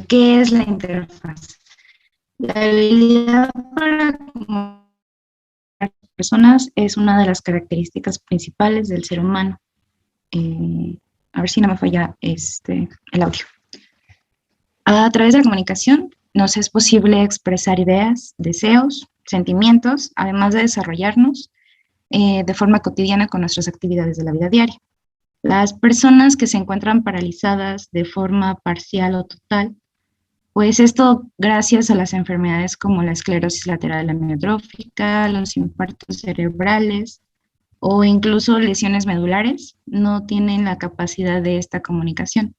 ¿Qué es la interfaz? La habilidad para comunicar con personas es una de las características principales del ser humano. A ver si no me falla el audio. A través de la comunicación nos es posible expresar ideas, deseos, sentimientos, además de desarrollarnos de forma cotidiana con nuestras actividades de la vida diaria. Las personas que se encuentran paralizadas de forma parcial o total, pues esto gracias a las enfermedades como la esclerosis lateral amiotrófica, los infartos cerebrales o incluso lesiones medulares, no tienen la capacidad de esta comunicación.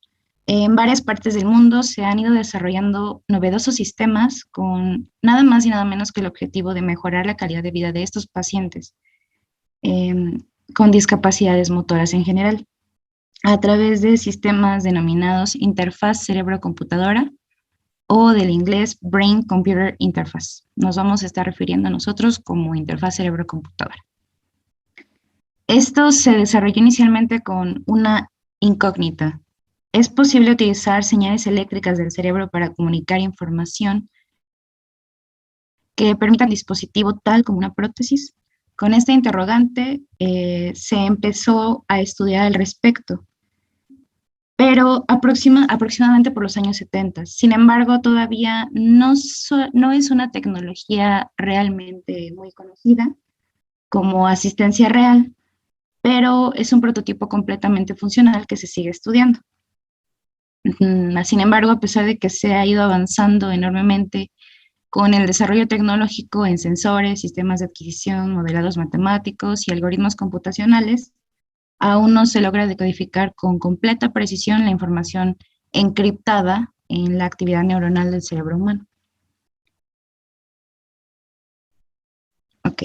En varias partes del mundo se han ido desarrollando novedosos sistemas con nada más y nada menos que el objetivo de mejorar la calidad de vida de estos pacientes eh, con discapacidades motoras en general, a través de sistemas denominados interfaz cerebro-computadora o del inglés Brain-Computer Interface. Nos vamos a estar refiriendo a nosotros como interfaz cerebro-computadora. Esto se desarrolló inicialmente con una incógnita. ¿Es posible utilizar señales eléctricas del cerebro para comunicar información que permitan dispositivo tal como una prótesis? Con esta interrogante se empezó a estudiar al respecto, pero aproximadamente por los años 70. Sin embargo, todavía no es una tecnología realmente muy conocida como asistencia real, pero es un prototipo completamente funcional que se sigue estudiando. Sin embargo, a pesar de que se ha ido avanzando enormemente con el desarrollo tecnológico en sensores, sistemas de adquisición, modelados matemáticos y algoritmos computacionales, aún no se logra decodificar con completa precisión la información encriptada en la actividad neuronal del cerebro humano. Ok,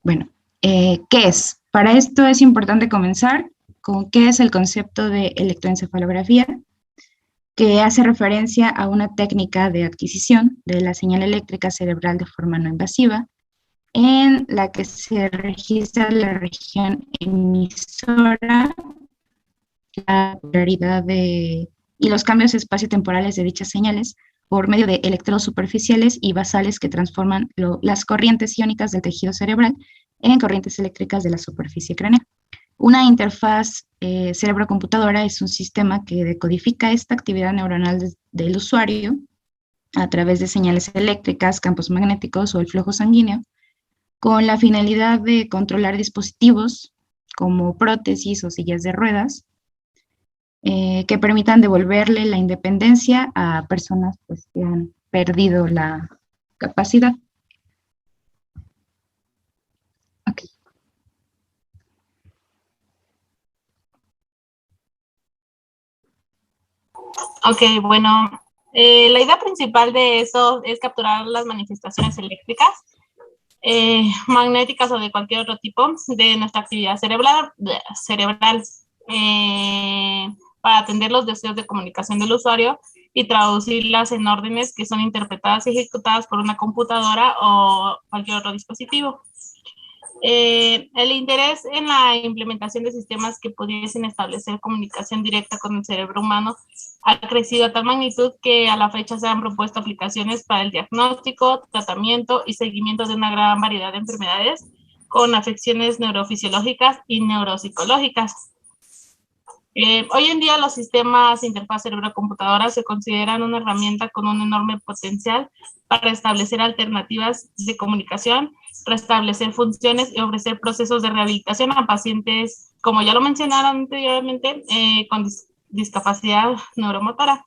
bueno, ¿qué es? Para esto es importante comenzar con qué es el concepto de electroencefalografía, que hace referencia a una técnica de adquisición de la señal eléctrica cerebral de forma no invasiva, en la que se registra la región emisora, la polaridad y los cambios espaciotemporales de dichas señales por medio de electrodos superficiales y basales que transforman las corrientes iónicas del tejido cerebral en corrientes eléctricas de la superficie craneal. Una interfaz cerebro-computadora es un sistema que decodifica esta actividad neuronal del usuario a través de señales eléctricas, campos magnéticos o el flujo sanguíneo, con la finalidad de controlar dispositivos como prótesis o sillas de ruedas, que permitan devolverle la independencia a personas pues, que han perdido la capacidad. Okay. Ok, bueno, la idea principal de eso es capturar las manifestaciones eléctricas, magnéticas o de cualquier otro tipo de nuestra actividad cerebral para atender los deseos de comunicación del usuario y traducirlas en órdenes que son interpretadas y ejecutadas por una computadora o cualquier otro dispositivo. El interés en la implementación de sistemas que pudiesen establecer comunicación directa con el cerebro humano ha crecido a tal magnitud que a la fecha se han propuesto aplicaciones para el diagnóstico, tratamiento y seguimiento de una gran variedad de enfermedades con afecciones neurofisiológicas y neuropsicológicas. Hoy en día los sistemas de interfaz cerebro-computadora se consideran una herramienta con un enorme potencial para establecer alternativas de comunicación, restablecer funciones y ofrecer procesos de rehabilitación a pacientes, como ya lo mencionaron anteriormente, con discapacidad neuromotora.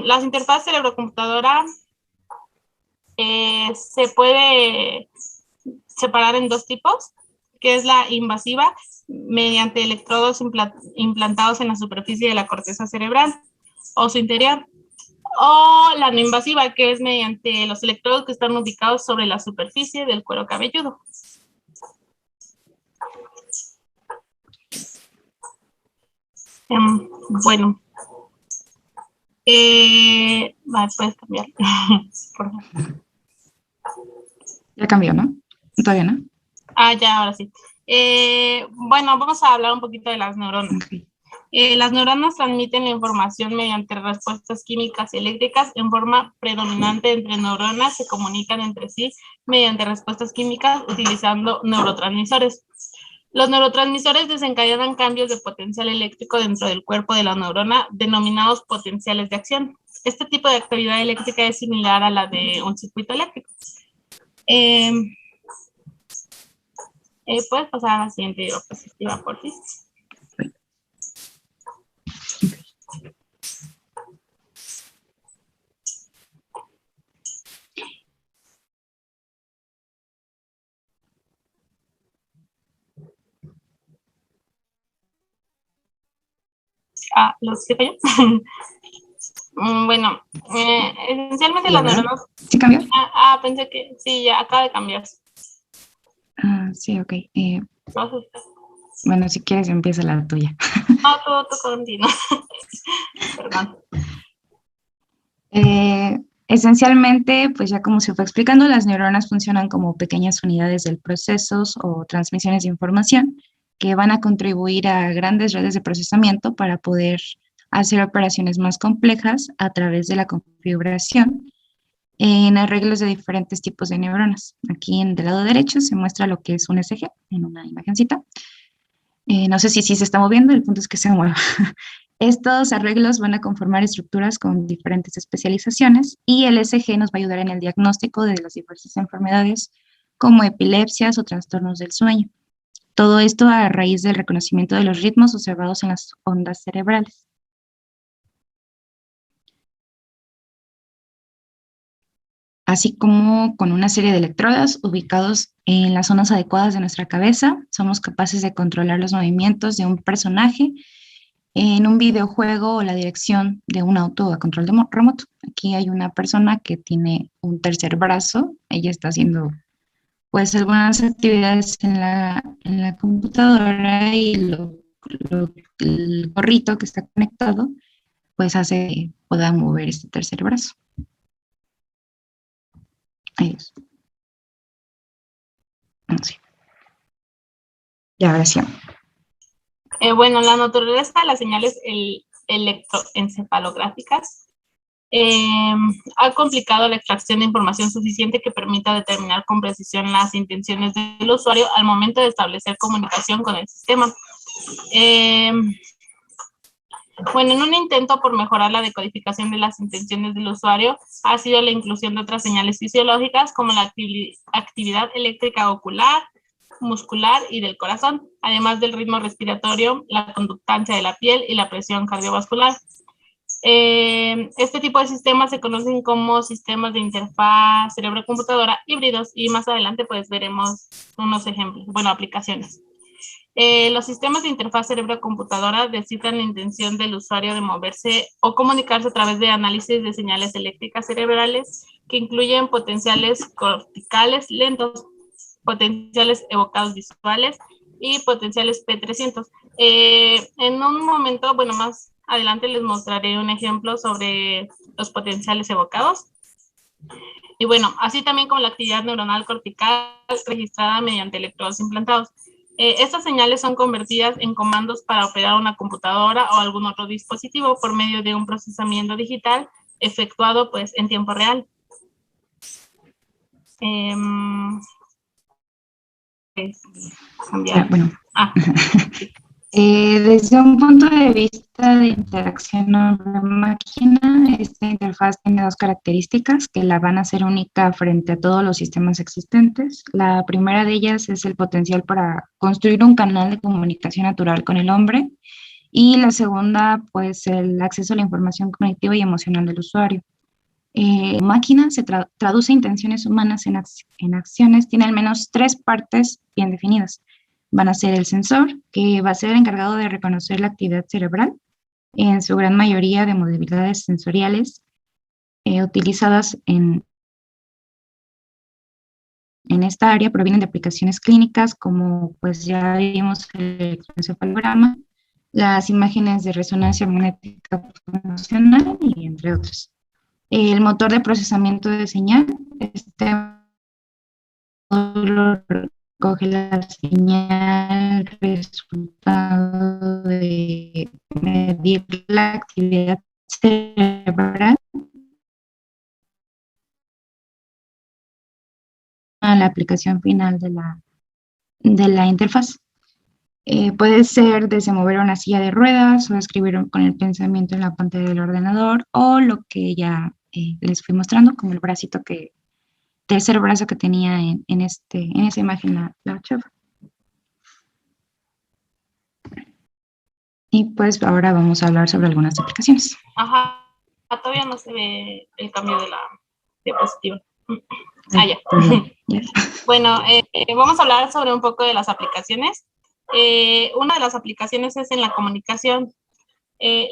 Las interfaces cerebro-computadora se puede separar en dos tipos, que es la invasiva, mediante electrodos implantados en la superficie de la corteza cerebral o su interior, o la no invasiva, que es mediante los electrodos que están ubicados sobre la superficie del cuero cabelludo. Bueno, puedes cambiar. Por favor. Ya cambió, ¿no? Todavía no. Ya, ahora sí. Bueno, vamos a hablar un poquito de las neuronas. Okay. Las neuronas transmiten la información mediante respuestas químicas y eléctricas en forma predominante entre neuronas, se comunican entre sí mediante respuestas químicas utilizando neurotransmisores. Los neurotransmisores desencadenan cambios de potencial eléctrico dentro del cuerpo de la neurona, denominados potenciales de acción. Este tipo de actividad eléctrica es similar a la de un circuito eléctrico. Puedes pasar a la siguiente diapositiva, por favor. ¿Lo explico yo? Bueno, esencialmente las neuronas... ¿Sí cambió? Pensé que sí, ya acaba de cambiar. Sí, ok. Bueno, si quieres empieza la tuya. Todo continúa. Perdón. Esencialmente, pues ya como se fue explicando, las neuronas funcionan como pequeñas unidades del procesos o transmisiones de información que van a contribuir a grandes redes de procesamiento para poder hacer operaciones más complejas a través de la configuración en arreglos de diferentes tipos de neuronas. Aquí en del lado derecho se muestra lo que es un SG en una imagencita. No sé si se está moviendo, el punto es que se mueva. Estos arreglos van a conformar estructuras con diferentes especializaciones y el SG nos va a ayudar en el diagnóstico de las diversas enfermedades como epilepsias o trastornos del sueño. Todo esto a raíz del reconocimiento de los ritmos observados en las ondas cerebrales. Así como con una serie de electrodos ubicados en las zonas adecuadas de nuestra cabeza, somos capaces de controlar los movimientos de un personaje en un videojuego o la dirección de un auto a control remoto. Aquí hay una persona que tiene un tercer brazo, ella está haciendo pues algunas actividades en la computadora y el gorrito que está conectado pues hace que pueda mover este tercer brazo. Ahí es. Sí. Y ahora sí. Bueno, la naturaleza de las señales electroencefalográficas ha complicado la extracción de información suficiente que permita determinar con precisión las intenciones del usuario al momento de establecer comunicación con el sistema. Bueno, en un intento por mejorar la decodificación de las intenciones del usuario, ha sido la inclusión de otras señales fisiológicas como la actividad eléctrica ocular, muscular y del corazón, además del ritmo respiratorio, la conductancia de la piel y la presión cardiovascular. Este tipo de sistemas se conocen como sistemas de interfaz cerebro-computadora híbridos y más adelante pues veremos unos ejemplos, bueno, aplicaciones. Los sistemas de interfaz cerebro-computadora descifran la intención del usuario de moverse o comunicarse a través de análisis de señales eléctricas cerebrales que incluyen potenciales corticales lentos, potenciales evocados visuales y potenciales P300. En un momento, bueno, más adelante les mostraré un ejemplo sobre los potenciales evocados. Y bueno, así también como la actividad neuronal cortical registrada mediante electrodos implantados. Estas señales son convertidas en comandos para operar una computadora o algún otro dispositivo por medio de un procesamiento digital efectuado pues en tiempo real. Bueno. Desde un punto de vista de interacción hombre-máquina, esta interfaz tiene dos características que la van a hacer única frente a todos los sistemas existentes. La primera de ellas es el potencial para construir un canal de comunicación natural con el hombre y la segunda, pues, el acceso a la información cognitiva y emocional del usuario. Máquina se traduce intenciones humanas en acciones, tiene al menos tres partes bien definidas. Van a ser el sensor, que va a ser el encargado de reconocer la actividad cerebral, en su gran mayoría de modalidades sensoriales utilizadas en esta área provienen de aplicaciones clínicas como pues ya vimos el electroencefalograma, las imágenes de resonancia magnética funcional y entre otros. El motor de procesamiento de señal, este módulo recoge la señal resultado de medir la actividad cerebral a la aplicación final de la interfaz. Puede ser desde mover una silla de ruedas o escribir con el pensamiento en la pantalla del ordenador, o lo que ya les fui mostrando, como el bracito tercer brazo que tenía en esa imagen la chava. Y pues ahora vamos a hablar sobre algunas aplicaciones. Ajá, todavía no se ve el cambio de la diapositiva. Ya. Ya. Bueno, vamos a hablar sobre un poco de las aplicaciones. Una de las aplicaciones es en la comunicación.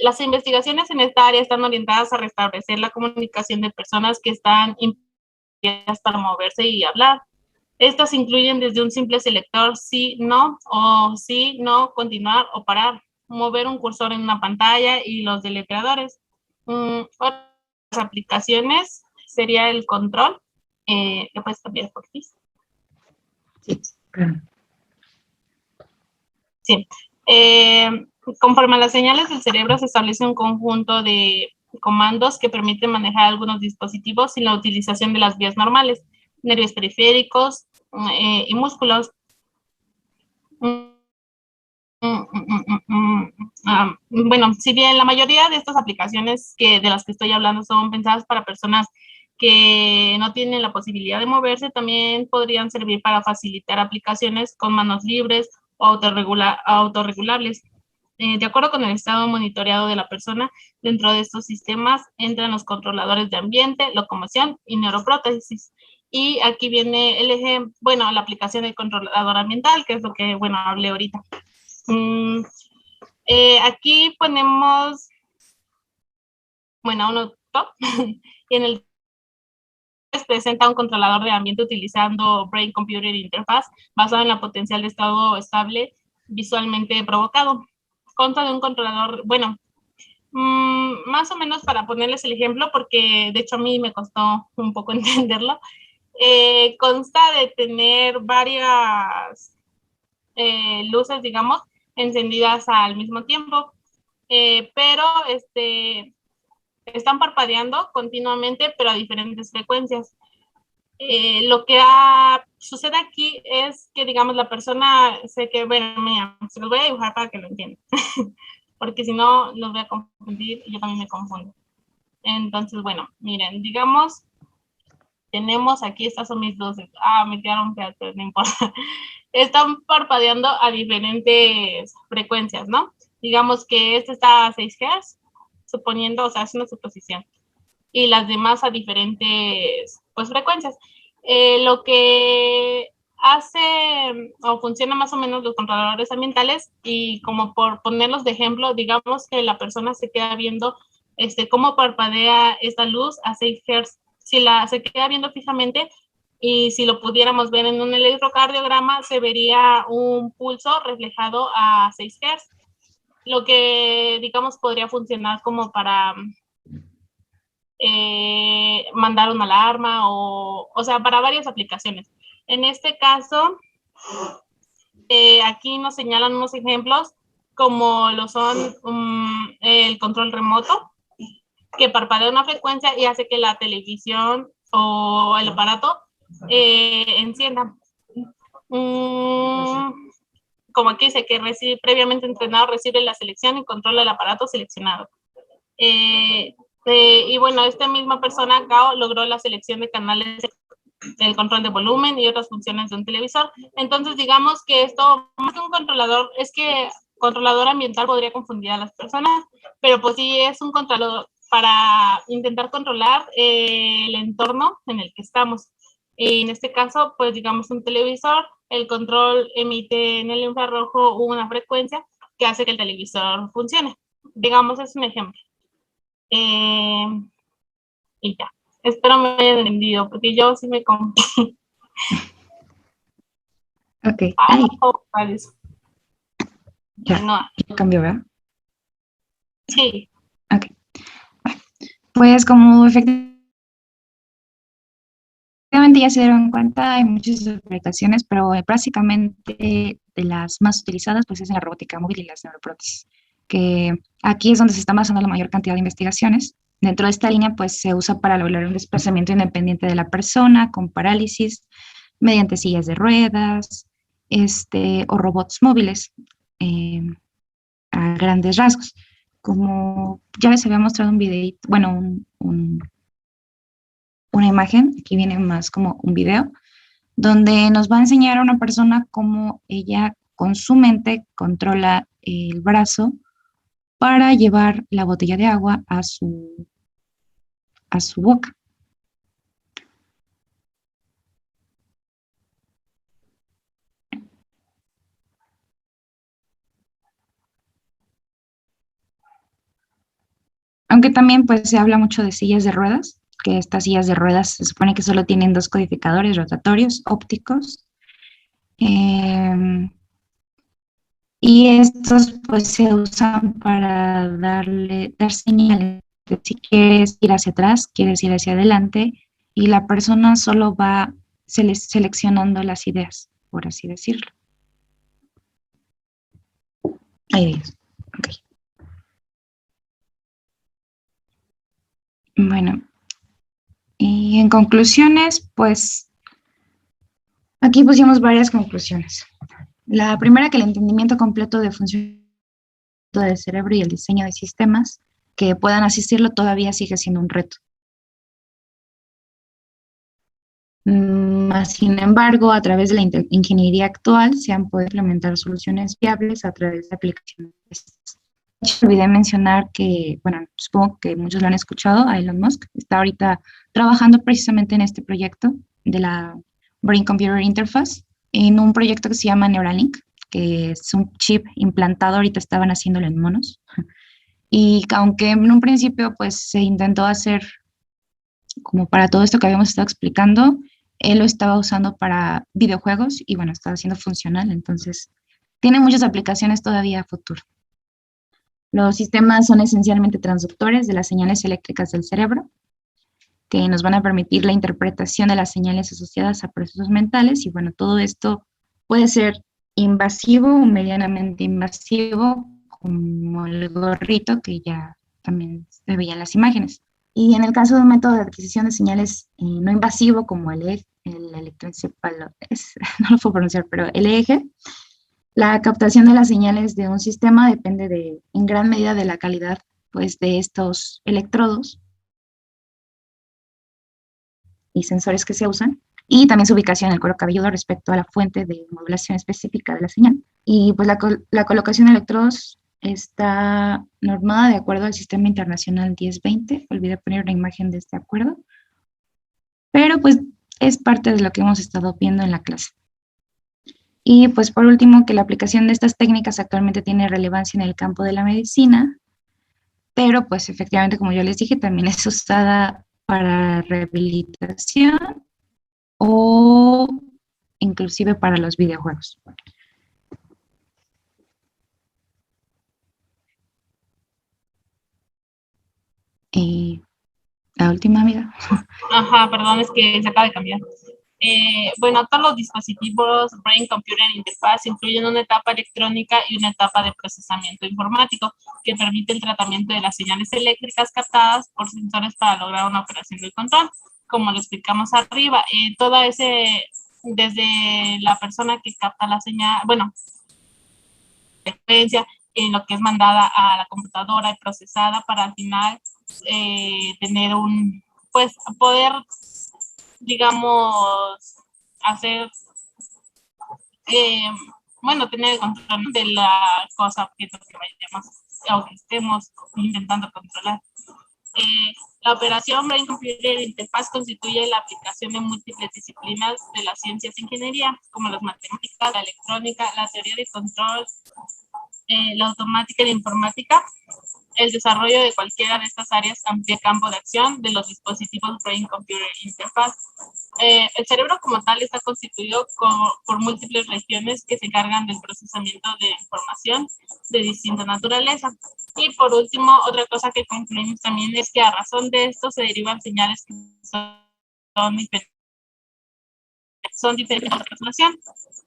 Las investigaciones en esta área están orientadas a restablecer la comunicación de personas que están impedidas para moverse y hablar. Estas incluyen desde un simple selector sí, no, o sí, no, continuar o parar, mover un cursor en una pantalla y los deletreadores. Otras aplicaciones sería el control. ¿Lo puedes cambiar por ti? Sí, claro. Sí. Conforme a las señales del cerebro se establece un conjunto de comandos que permiten manejar algunos dispositivos sin la utilización de las vías normales, nervios periféricos y músculos. Bueno, si bien la mayoría de estas aplicaciones de las que estoy hablando son pensadas para personas que no tienen la posibilidad de moverse, también podrían servir para facilitar aplicaciones con manos libres o autorregulables. De acuerdo con el estado monitoreado de la persona, dentro de estos sistemas entran los controladores de ambiente, locomoción y neuroprótesis. Y aquí viene el ejemplo, bueno, la aplicación del controlador ambiental, que es lo que, bueno, hablé ahorita. Aquí ponemos, bueno, uno top, y en el presenta un controlador de ambiente utilizando Brain Computer Interface basado en la potencial de estado estable visualmente provocado. Consta de un controlador, bueno, más o menos para ponerles el ejemplo, porque de hecho a mí me costó un poco entenderlo, consta de tener varias luces, digamos, encendidas al mismo tiempo, pero están parpadeando continuamente, pero a diferentes frecuencias. Lo que sucede aquí es que, digamos, la persona bueno, mira, se los voy a dibujar para que lo entiendan, porque si no, los voy a confundir y yo también me confundo. Entonces, bueno, miren, digamos, tenemos aquí, estas son mis luces. Me quedaron feas, pero no importa. Están parpadeando a diferentes frecuencias, ¿no? Digamos que este está a 6 Hz, suponiendo, o sea, es una suposición, y las demás a diferentes, pues, frecuencias. Lo que hace o funciona más o menos los controladores ambientales, y como por ponerlos de ejemplo, digamos que la persona se queda viendo cómo parpadea esta luz a 6 Hz. Si se queda viendo fijamente, y si lo pudiéramos ver en un electrocardiograma, se vería un pulso reflejado a 6 Hz, lo que, digamos, podría funcionar como para mandar una alarma o sea, para varias aplicaciones. En este caso, aquí nos señalan unos ejemplos como lo son el control remoto, que parpadea una frecuencia y hace que la televisión o el aparato encienda. Como aquí dice que previamente entrenado recibe la selección y controla el aparato seleccionado. Y bueno, esta misma persona, Gao, logró la selección de canales, el control de volumen y otras funciones de un televisor. Entonces, digamos que esto, más que un controlador, es que controlador ambiental podría confundir a las personas, pero pues sí es un controlador para intentar controlar el entorno en el que estamos. Y en este caso, pues digamos un televisor, el control emite en el infrarrojo una frecuencia que hace que el televisor funcione. Digamos, es un ejemplo. Y ya. Espero me hayan entendido, porque yo sí me confundí. Ok. Ya, no. Ya cambió, ¿verdad? Sí. Ok. Pues como efectivamente ya se dieron cuenta, hay muchas aplicaciones, pero básicamente de las más utilizadas pues es en la robótica móvil y las neuroprótesis, que aquí es donde se está basando la mayor cantidad de investigaciones. Dentro de esta línea pues se usa para lograr un desplazamiento independiente de la persona con parálisis mediante sillas de ruedas, o robots móviles, a grandes rasgos. Como ya les había mostrado un videito, bueno, una imagen, aquí viene más como un video, donde nos va a enseñar a una persona cómo ella con su mente controla el brazo para llevar la botella de agua a su boca. Aunque también pues se habla mucho de sillas de ruedas, que estas sillas de ruedas se supone que solo tienen dos codificadores rotatorios ópticos. Y estos pues se usan para dar señales de si quieres ir hacia atrás, quieres ir hacia adelante, y la persona solo va seleccionando las ideas, por así decirlo. Ay, Dios. Ok. Bueno, y en conclusiones, pues aquí pusimos varias conclusiones. La primera, que el entendimiento completo de funciones del cerebro y el diseño de sistemas que puedan asistirlo todavía sigue siendo un reto. Sin embargo, a través de la ingeniería actual se han podido implementar soluciones viables a través de aplicaciones. Olvidé mencionar que, bueno, supongo que muchos lo han escuchado, a Elon Musk está ahorita trabajando precisamente en este proyecto de la Brain Computer Interface, en un proyecto que se llama Neuralink, que es un chip implantado, ahorita estaban haciéndolo en monos, y aunque en un principio pues se intentó hacer como para todo esto que habíamos estado explicando, él lo estaba usando para videojuegos y bueno, estaba siendo funcional, entonces tiene muchas aplicaciones todavía a futuro. Los sistemas son esencialmente transductores de las señales eléctricas del cerebro, que nos van a permitir la interpretación de las señales asociadas a procesos mentales y bueno, todo esto puede ser invasivo o medianamente invasivo, como el gorrito que ya también se veía en las imágenes. Y en el caso de un método de adquisición de señales no invasivo como el electroencefalo, no lo puedo pronunciar, pero el EEG, la captación de las señales de un sistema depende en gran medida de la calidad pues, de estos electrodos y sensores que se usan, y también su ubicación en el cuero cabelludo respecto a la fuente de modulación específica de la señal. Y pues la colocación de electrodos está normada de acuerdo al Sistema Internacional 1020. Olvidé poner una imagen de este acuerdo, pero pues es parte de lo que hemos estado viendo en la clase. Y pues por último, que la aplicación de estas técnicas actualmente tiene relevancia en el campo de la medicina, pero pues efectivamente, como yo les dije, también es usada para rehabilitación o inclusive para los videojuegos. Y la última, amiga. Ajá, perdón, es que se acaba de cambiar. Bueno, todos los dispositivos Brain Computer Interface incluyen una etapa electrónica y una etapa de procesamiento informático que permite el tratamiento de las señales eléctricas captadas por sensores para lograr una operación de control. Como lo explicamos arriba, todo ese, desde la persona que capta la señal, bueno, frecuencia, en lo que es mandada a la computadora y procesada para al final tener pues poder, digamos, hacer, bueno, tener el control de la cosa, objeto que vayamos, o que estemos intentando controlar. La operación Brain Computer Interface constituye la aplicación de múltiples disciplinas de las ciencias e ingeniería, como las matemáticas, la electrónica, la teoría de control, la automática y la informática. El desarrollo de cualquiera de estas áreas amplía el campo de acción de los dispositivos Brain Computer Interface. El cerebro como tal está constituido por múltiples regiones que se encargan del procesamiento de información de distinta naturaleza. Y por último, otra cosa que concluimos también es que a razón de esto se derivan señales que son diferentes son diferentes de aproximación.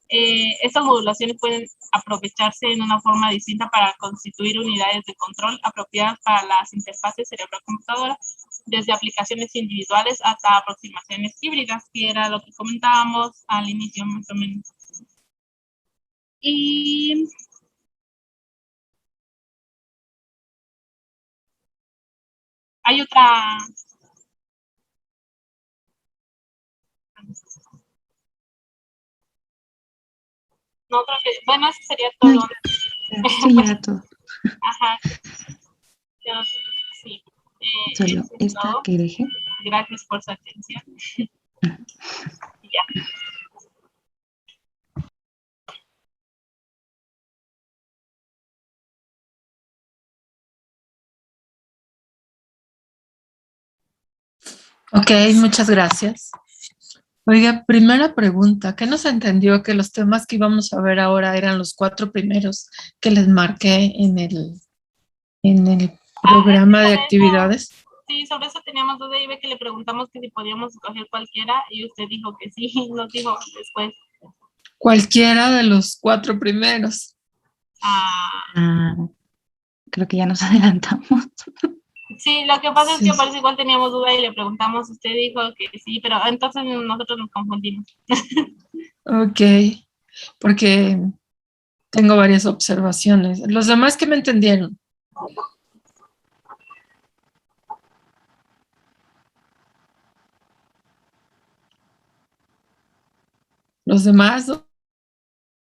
Estas modulaciones pueden aprovecharse en una forma distinta para constituir unidades de control apropiadas para las interfaces cerebro-computadora, desde aplicaciones individuales hasta aproximaciones híbridas, que era lo que comentábamos al inicio más o menos. Y hay otra... Bueno, eso sería todo. No, sí, ya era todo. Ajá. Sí. Solo esta todo. que dejé. Gracias por su atención. Ya. Ok, muchas gracias. Oiga, primera pregunta, ¿qué nos entendió que los temas que íbamos a ver ahora eran los 4 primeros que les marqué en el programa de actividades? Sí, sobre eso teníamos duda y ve que le preguntamos que si podíamos escoger cualquiera y usted dijo que sí, nos dijo después. Cualquiera de los 4 primeros. Creo que ya nos adelantamos. Sí, lo que pasa es que parece igual teníamos duda y le preguntamos, usted dijo que sí, pero entonces nosotros nos confundimos. Ok, porque tengo varias observaciones. Los demás que me entendieron. Los demás, ¿dónde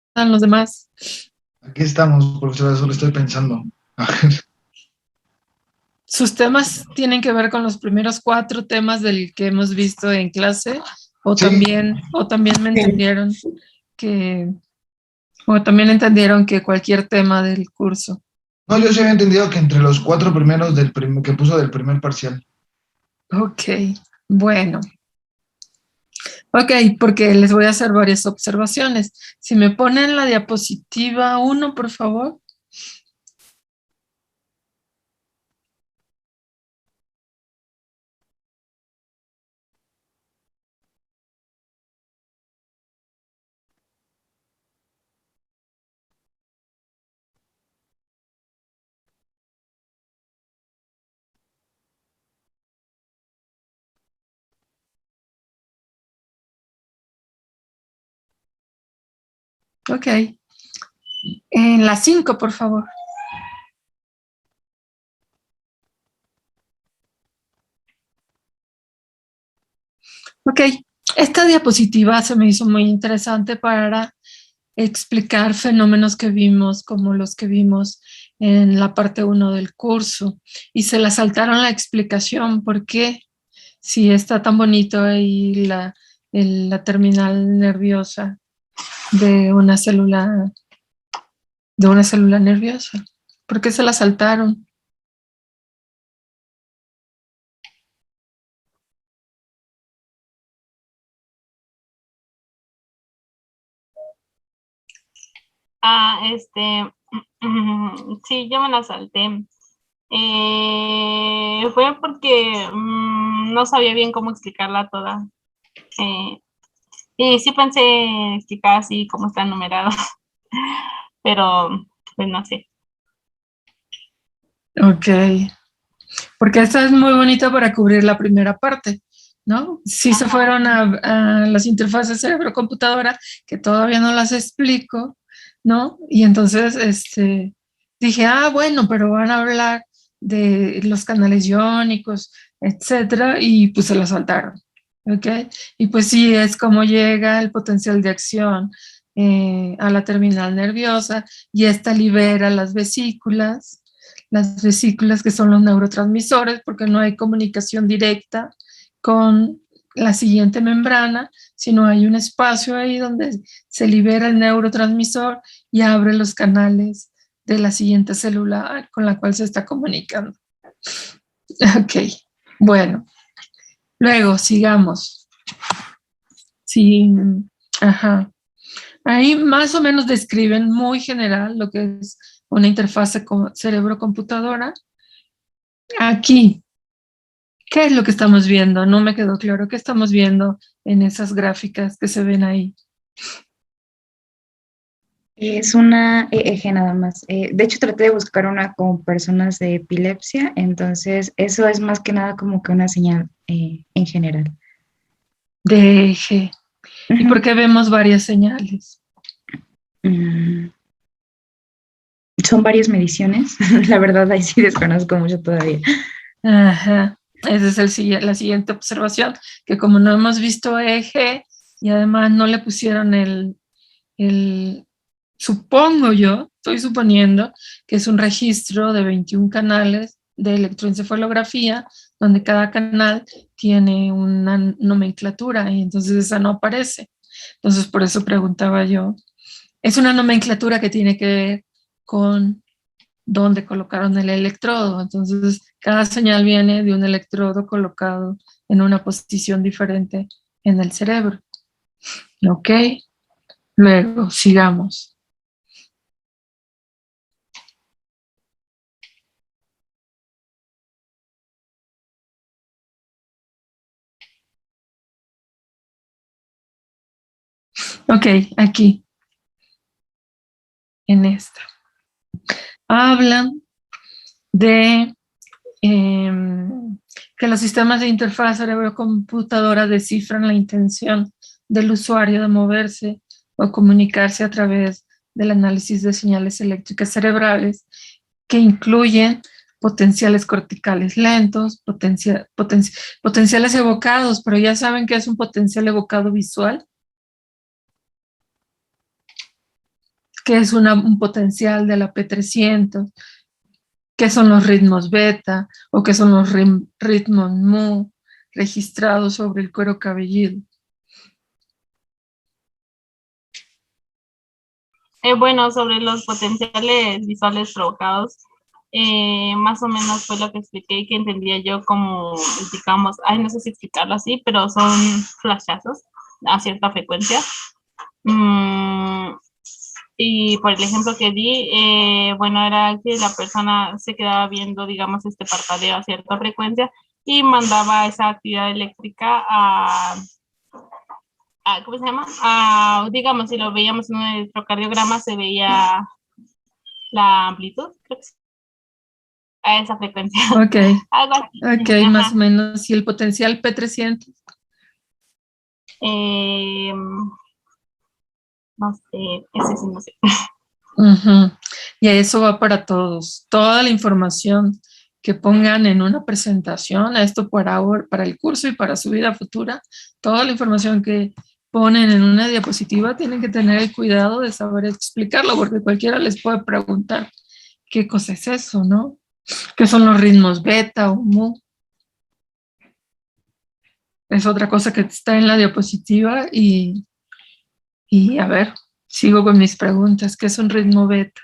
están los demás? Aquí estamos, profesora, solo estoy pensando. ¿Sus temas tienen que ver con los primeros 4 temas del que hemos visto en clase? ¿O Sí. también me entendieron que cualquier tema del curso? No, yo sí había entendido que entre los 4 primeros que puso del primer parcial. Ok, bueno. Ok, porque les voy a hacer varias observaciones. Si me ponen la diapositiva 1, por favor. Ok. En la 5, por favor. Ok, esta diapositiva se me hizo muy interesante para explicar fenómenos que vimos, como los que vimos en la parte 1 del curso, y se la saltaron la explicación, ¿por qué? Si está tan bonito ahí la terminal nerviosa de una célula nerviosa. ¿Por qué se la saltaron? Sí, yo me la salté. Fue porque no sabía bien cómo explicarla toda. Y sí pensé en explicar así como está numerado, pero pues no sé. Ok, porque esta es muy bonita para cubrir la primera parte, ¿no? Sí se fueron a las interfaces cerebro-computadora, que todavía no las explico, ¿no? Y entonces dije, bueno, pero van a hablar de los canales iónicos, etcétera, y pues se la saltaron, ¿ok? Y pues sí, es como llega el potencial de acción a la terminal nerviosa y esta libera las vesículas que son los neurotransmisores, porque no hay comunicación directa con la siguiente membrana, sino hay un espacio ahí donde se libera el neurotransmisor y abre los canales de la siguiente célula con la cual se está comunicando. Ok, bueno. Luego, sigamos. Sí, ajá. Ahí más o menos describen muy general lo que es una interfase cerebro-computadora. Aquí, ¿Qué es lo que estamos viendo? No me quedó claro. ¿Qué estamos viendo en esas gráficas que se ven ahí? Es una EEG nada más. De hecho, traté de buscar una con personas de epilepsia, entonces eso es más que nada como que una señal en general. De eje. ¿Y por qué vemos varias señales? Son varias mediciones. La verdad, ahí sí desconozco mucho todavía. Ajá. Esa es la siguiente observación, que como no hemos visto eje y además no le pusieron supongo yo, estoy suponiendo que es un registro de 21 canales de electroencefalografía, donde cada canal tiene una nomenclatura y entonces esa no aparece. Entonces por eso preguntaba yo, es una nomenclatura que tiene que ver con dónde colocaron el electrodo. Entonces cada señal viene de un electrodo colocado en una posición diferente en el cerebro. Ok, luego sigamos. Ok, aquí, en esta. Hablan de que los sistemas de interfaz cerebro-computadora descifran la intención del usuario de moverse o comunicarse a través del análisis de señales eléctricas cerebrales que incluyen potenciales corticales lentos, potenciales evocados, pero ya saben que es un potencial evocado visual, que es un potencial de la P300, qué son los ritmos beta o qué son los ritmos mu registrados sobre el cuero cabelludo. Bueno, sobre los potenciales visuales provocados, más o menos fue lo que expliqué y que entendía yo como, digamos, no sé si explicarlo así, pero son flashazos a cierta frecuencia. Y por el ejemplo que di, bueno, era que la persona se quedaba viendo, digamos, este parpadeo a cierta frecuencia y mandaba esa actividad eléctrica ¿cómo se llama? Digamos, si lo veíamos en un electrocardiograma, se veía la amplitud, creo que sí, a esa frecuencia. Ok, Algo así. ok, más o menos. ¿Y el potencial P300? No sé, ese sí no sé. Y eso va para todos. Toda la información que pongan en una presentación, esto para el curso y para su vida futura, toda la información que ponen en una diapositiva tienen que tener el cuidado de saber explicarlo, porque cualquiera les puede preguntar qué cosa es eso, ¿no? ¿Qué son los ritmos beta o mu? Es otra cosa que está en la diapositiva y a ver, sigo con mis preguntas. ¿Qué es un ritmo beta?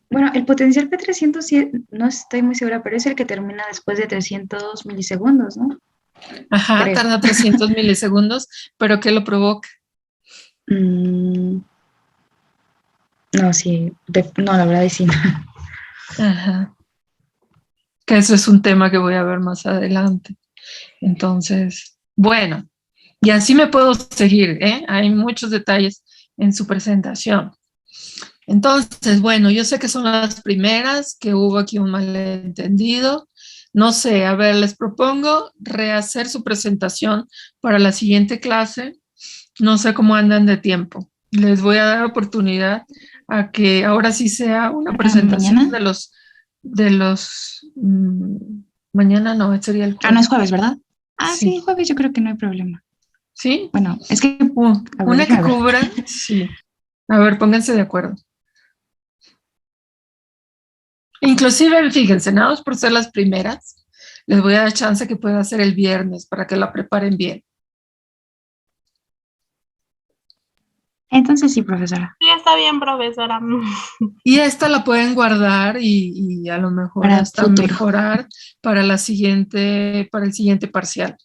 Bueno, el potencial P300 sí, no estoy muy segura, pero es el que termina después de 300 milisegundos, ¿no? Ajá, Creo. tarda 300 milisegundos, pero ¿qué lo provoca? No, sí, no, la verdad es sí. Ajá. Que eso es un tema que voy a ver más adelante. Entonces, bueno, y así me puedo seguir, ¿eh? Hay muchos detalles en su presentación. Entonces, bueno, yo sé que son las primeras, que hubo aquí un malentendido. No sé, a ver, les propongo rehacer su presentación para la siguiente clase. No sé cómo andan de tiempo. Les voy a dar oportunidad a que ahora sí sea una presentación ¿Mañana? Mañana no, sería el No jueves. es jueves, ¿verdad? Sí. Sí, jueves yo creo que no hay problema. ¿Sí? Bueno, es que... Una que cubra, sí. A ver, pónganse de acuerdo. Inclusive, fíjense, nada más por ser las primeras, les voy a dar chance que pueda hacer el viernes para que la preparen bien. Entonces sí, profesora. Sí, está bien, profesora. Y esta la pueden guardar y a lo mejor Para hasta futuro. mejorar para el siguiente parcial.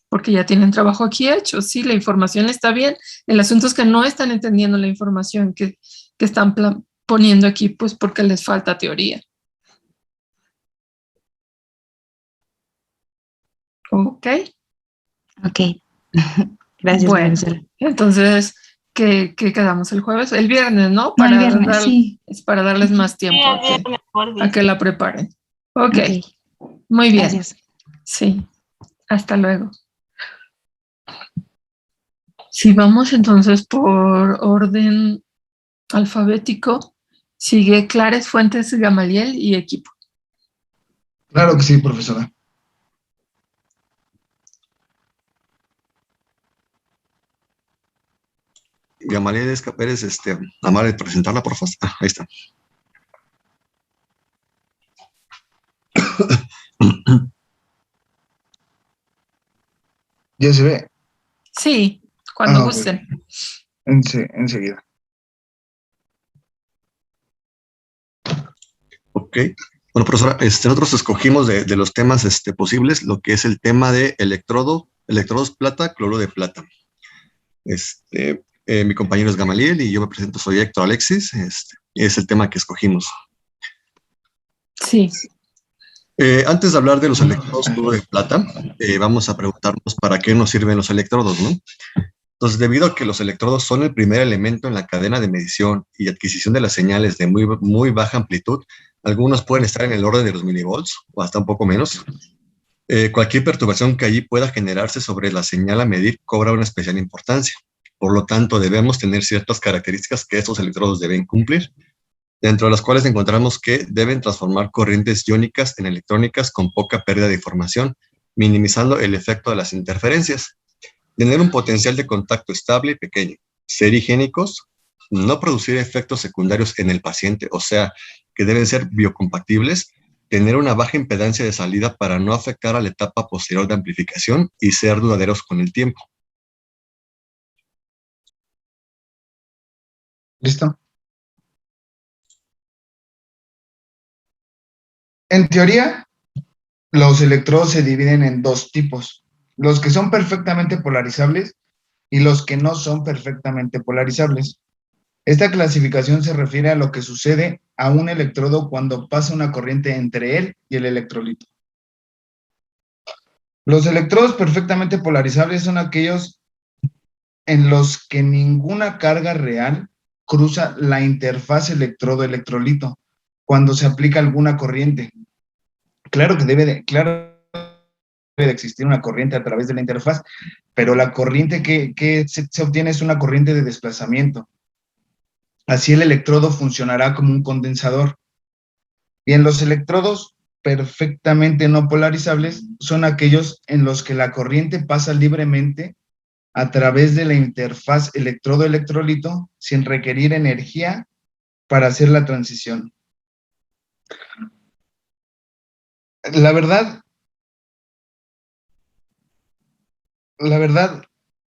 Porque ya tienen trabajo aquí hecho, sí, la información está bien. El asunto es que no están entendiendo la información que están poniendo aquí, pues porque les falta teoría. Ok. Ok. Gracias, Bueno, Maricela. entonces, ¿qué quedamos el jueves? El viernes, ¿no? No, el viernes, sí. Es para darles más Sí, tiempo el viernes, por a que la preparen. Ok, Ok, muy bien. gracias. Sí, hasta luego. Si vamos entonces por orden alfabético, sigue Clares, Fuentes, Gamaliel y equipo. Claro que sí, profesora. Gamaliel Pérez, amable de presentarla, por favor. Ahí está. ¿Ya se ve? Sí, cuando Ok. gusten. Enseguida. Ok. Bueno, profesora, nosotros escogimos de los temas posibles lo que es el tema de electrodos plata, cloruro de plata. Mi compañero es Gamaliel y yo me presento, soy Héctor Alexis. Es el tema que escogimos. Sí. Antes de hablar de los electrodos cloruro de plata, vamos a preguntarnos para qué nos sirven los electrodos, ¿no? Entonces, debido a que los electrodos son el primer elemento en la cadena de medición y adquisición de las señales de muy baja amplitud, algunos pueden estar en el orden de los milivolts o hasta un poco menos. Cualquier perturbación que allí pueda generarse sobre la señal a medir cobra una especial importancia. Por lo tanto, debemos tener ciertas características que estos electrodos deben cumplir, dentro de las cuales encontramos que deben transformar corrientes iónicas en electrónicas con poca pérdida de información, minimizando el efecto de las interferencias. Tener un potencial de contacto estable y pequeño, ser higiénicos, no producir efectos secundarios en el paciente, o sea, que deben ser biocompatibles, tener una baja impedancia de salida para no afectar a la etapa posterior de amplificación y ser duraderos con el tiempo. ¿Listo? En teoría, los electrodos se dividen en dos tipos, los que son perfectamente polarizables y los que no son perfectamente polarizables. Esta clasificación se refiere a lo que sucede a un electrodo cuando pasa una corriente entre él y el electrolito. Los electrodos perfectamente polarizables son aquellos en los que ninguna carga real cruza la interfaz electrodo-electrolito cuando se aplica alguna corriente. Claro que debe de existir una corriente a través de la interfaz, pero la corriente que se obtiene es una corriente de desplazamiento. Así el electrodo funcionará como un condensador. Bien, los electrodos perfectamente no polarizables son aquellos en los que la corriente pasa libremente a través de la interfaz electrodo-electrolito sin requerir energía para hacer la transición. La verdad,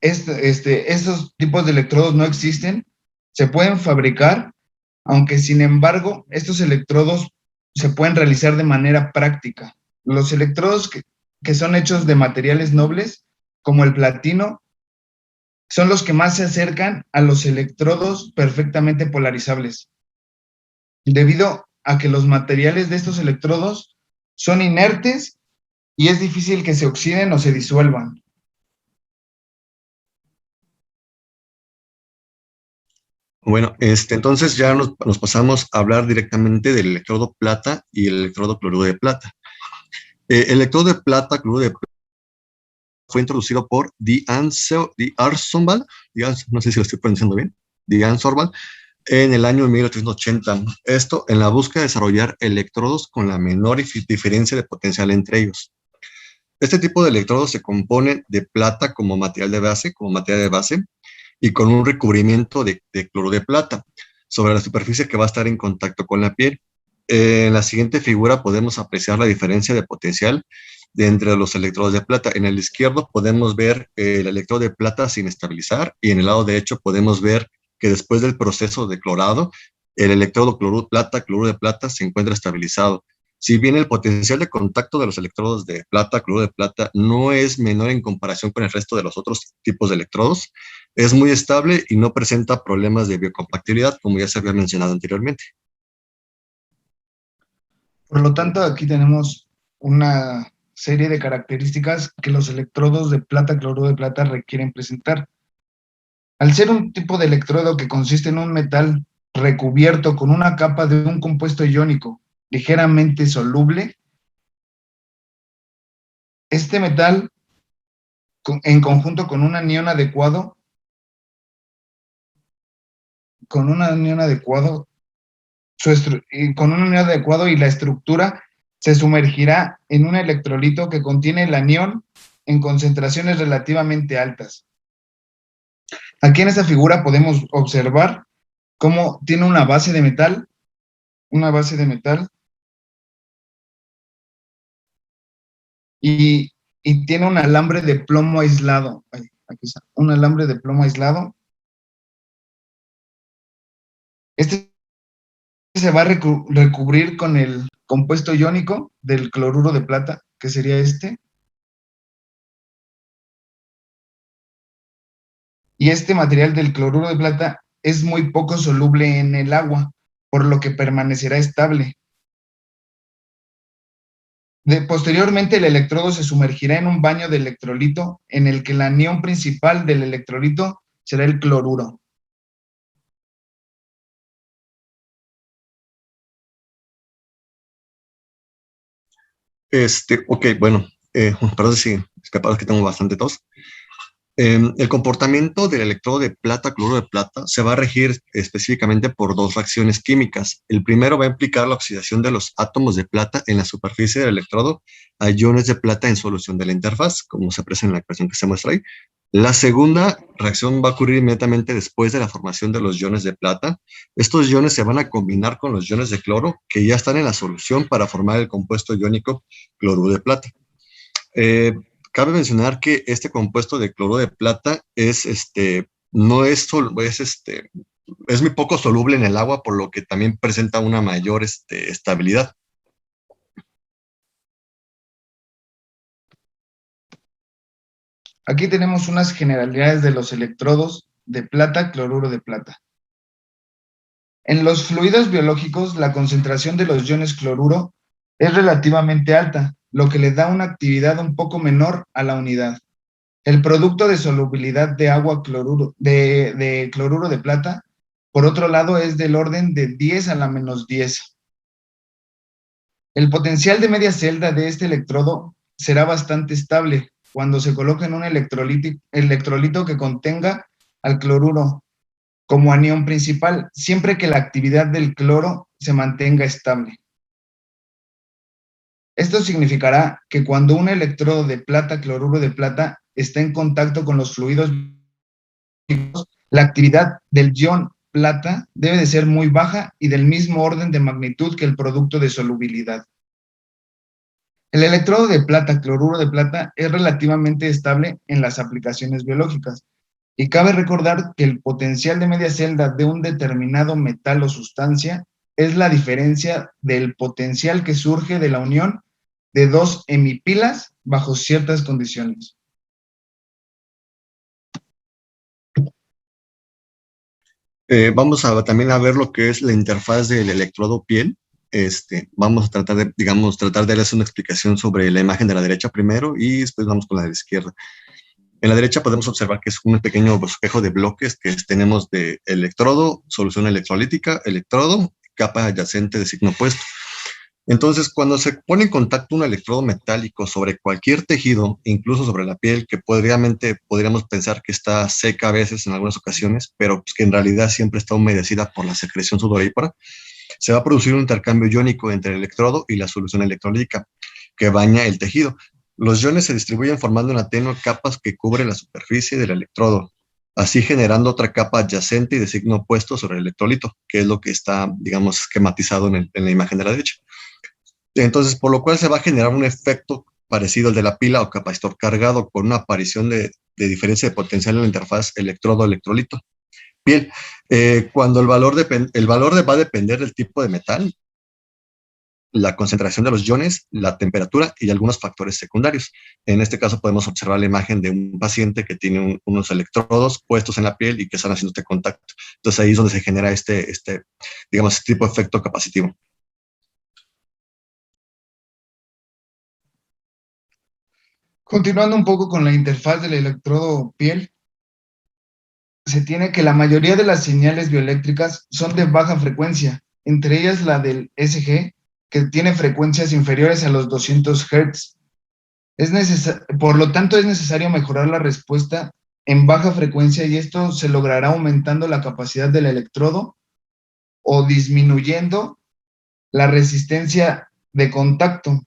estos tipos de electrodos no existen, se pueden fabricar, aunque sin embargo, estos electrodos se pueden realizar de manera práctica. Los electrodos que son hechos de materiales nobles, como el platino, son los que más se acercan a los electrodos perfectamente polarizables, debido a que los materiales de estos electrodos son inertes y es difícil que se oxiden o se disuelvan. Bueno, entonces ya nos pasamos a hablar directamente del electrodo plata y el electrodo cloruro de plata. El electrodo de plata, cloruro de plata, fue introducido por D'Arsonval, no sé si lo estoy pronunciando bien, D'Arsonval, en el año 1880. Esto en la búsqueda de desarrollar electrodos con la menor diferencia de potencial entre ellos. Este tipo de electrodos se compone de plata como material de base, y con un recubrimiento de cloruro de plata sobre la superficie que va a estar en contacto con la piel. En la siguiente figura podemos apreciar la diferencia de potencial entre los electrodos de plata. En el izquierdo podemos ver el electrodo de plata sin estabilizar y en el lado derecho podemos ver que después del proceso de clorado, el electrodo cloruro de plata se encuentra estabilizado. Si bien el potencial de contacto de los electrodos de plata, cloruro de plata, no es menor en comparación con el resto de los otros tipos de electrodos, es muy estable y no presenta problemas de biocompatibilidad, como ya se había mencionado anteriormente. Por lo tanto, aquí tenemos una serie de características que los electrodos de plata, cloruro de plata requieren presentar. Al ser un tipo de electrodo que consiste en un metal recubierto con una capa de un compuesto iónico ligeramente soluble, este metal, en conjunto con un anión adecuado, y la estructura se sumergirá en un electrolito que contiene el anión en concentraciones relativamente altas. Aquí en esta figura podemos observar cómo tiene una base de metal, y tiene un alambre de plomo aislado. Aquí está, un alambre de plomo aislado. Este se va a recubrir con el compuesto iónico del cloruro de plata, que sería este. Y este material del cloruro de plata es muy poco soluble en el agua, por lo que permanecerá estable. Posteriormente, el electrodo se sumergirá en un baño de electrolito en el que el anión principal del electrolito será el cloruro. Ok, bueno, perdón si es capaz que tengo bastante tos. El comportamiento del electrodo de plata, cloruro de plata, se va a regir específicamente por dos reacciones químicas. El primero va a implicar la oxidación de los átomos de plata en la superficie del electrodo a iones de plata en solución de la interfaz, como se aprecia en la ecuación que se muestra ahí. La segunda reacción va a ocurrir inmediatamente después de la formación de los iones de plata. Estos iones se van a combinar con los iones de cloro que ya están en la solución para formar el compuesto iónico cloruro de plata. Cabe mencionar que este compuesto de cloruro de plata no es, es muy poco soluble en el agua, por lo que también presenta una mayor estabilidad. Aquí tenemos unas generalidades de los electrodos de plata, cloruro de plata. En los fluidos biológicos, la concentración de los iones cloruro es relativamente alta, lo que le da una actividad un poco menor a la unidad. El producto de solubilidad de agua de cloruro de plata, por otro lado, es del orden de 10 a la menos 10. El potencial de media celda de este electrodo será bastante estable cuando se coloca en un electrolito que contenga al cloruro como anión principal, siempre que la actividad del cloro se mantenga estable. Esto significará que cuando un electrodo de plata, cloruro de plata, está en contacto con los fluidos, la actividad del ion plata debe de ser muy baja y del mismo orden de magnitud que el producto de solubilidad. El electrodo de plata, cloruro de plata, es relativamente estable en las aplicaciones biológicas. Y cabe recordar que el potencial de media celda de un determinado metal o sustancia es la diferencia del potencial que surge de la unión de dos hemipilas bajo ciertas condiciones. Vamos también a ver lo que es la interfaz del electrodo piel. Vamos a tratar de, tratar de darles una explicación sobre la imagen de la derecha primero y después vamos con la de la izquierda. En la derecha podemos observar que es un pequeño bosquejo de bloques que tenemos de electrodo, solución electrolítica, electrodo, capa adyacente de signo opuesto. Entonces, cuando se pone en contacto un electrodo metálico sobre cualquier tejido, incluso sobre la piel, que podríamos pensar que está seca a veces en algunas ocasiones, pero que en realidad siempre está humedecida por la secreción sudorípara, se va a producir un intercambio iónico entre el electrodo y la solución electrolítica que baña el tejido. Los iones se distribuyen formando una tenue capa que cubre la superficie del electrodo, así generando otra capa adyacente y de signo opuesto sobre el electrolito, que es lo que está, esquematizado en la imagen de la derecha. Entonces, por lo cual se va a generar un efecto parecido al de la pila o capacitor cargado, con una aparición de diferencia de potencial en la interfaz electrodo-electrolito. Bien, cuando el valor va a depender del tipo de metal, la concentración de los iones, la temperatura y algunos factores secundarios. En este caso podemos observar la imagen de un paciente que tiene unos electrodos puestos en la piel y que están haciendo este contacto. Entonces ahí es donde se genera digamos, este tipo de efecto capacitivo. Continuando un poco con la interfaz del electrodo piel, se tiene que la mayoría de las señales bioeléctricas son de baja frecuencia, entre ellas la del SG, que tiene frecuencias inferiores a los 200 Hz. Por lo tanto, es necesario mejorar la respuesta en baja frecuencia y esto se logrará aumentando la capacidad del electrodo o disminuyendo la resistencia de contacto.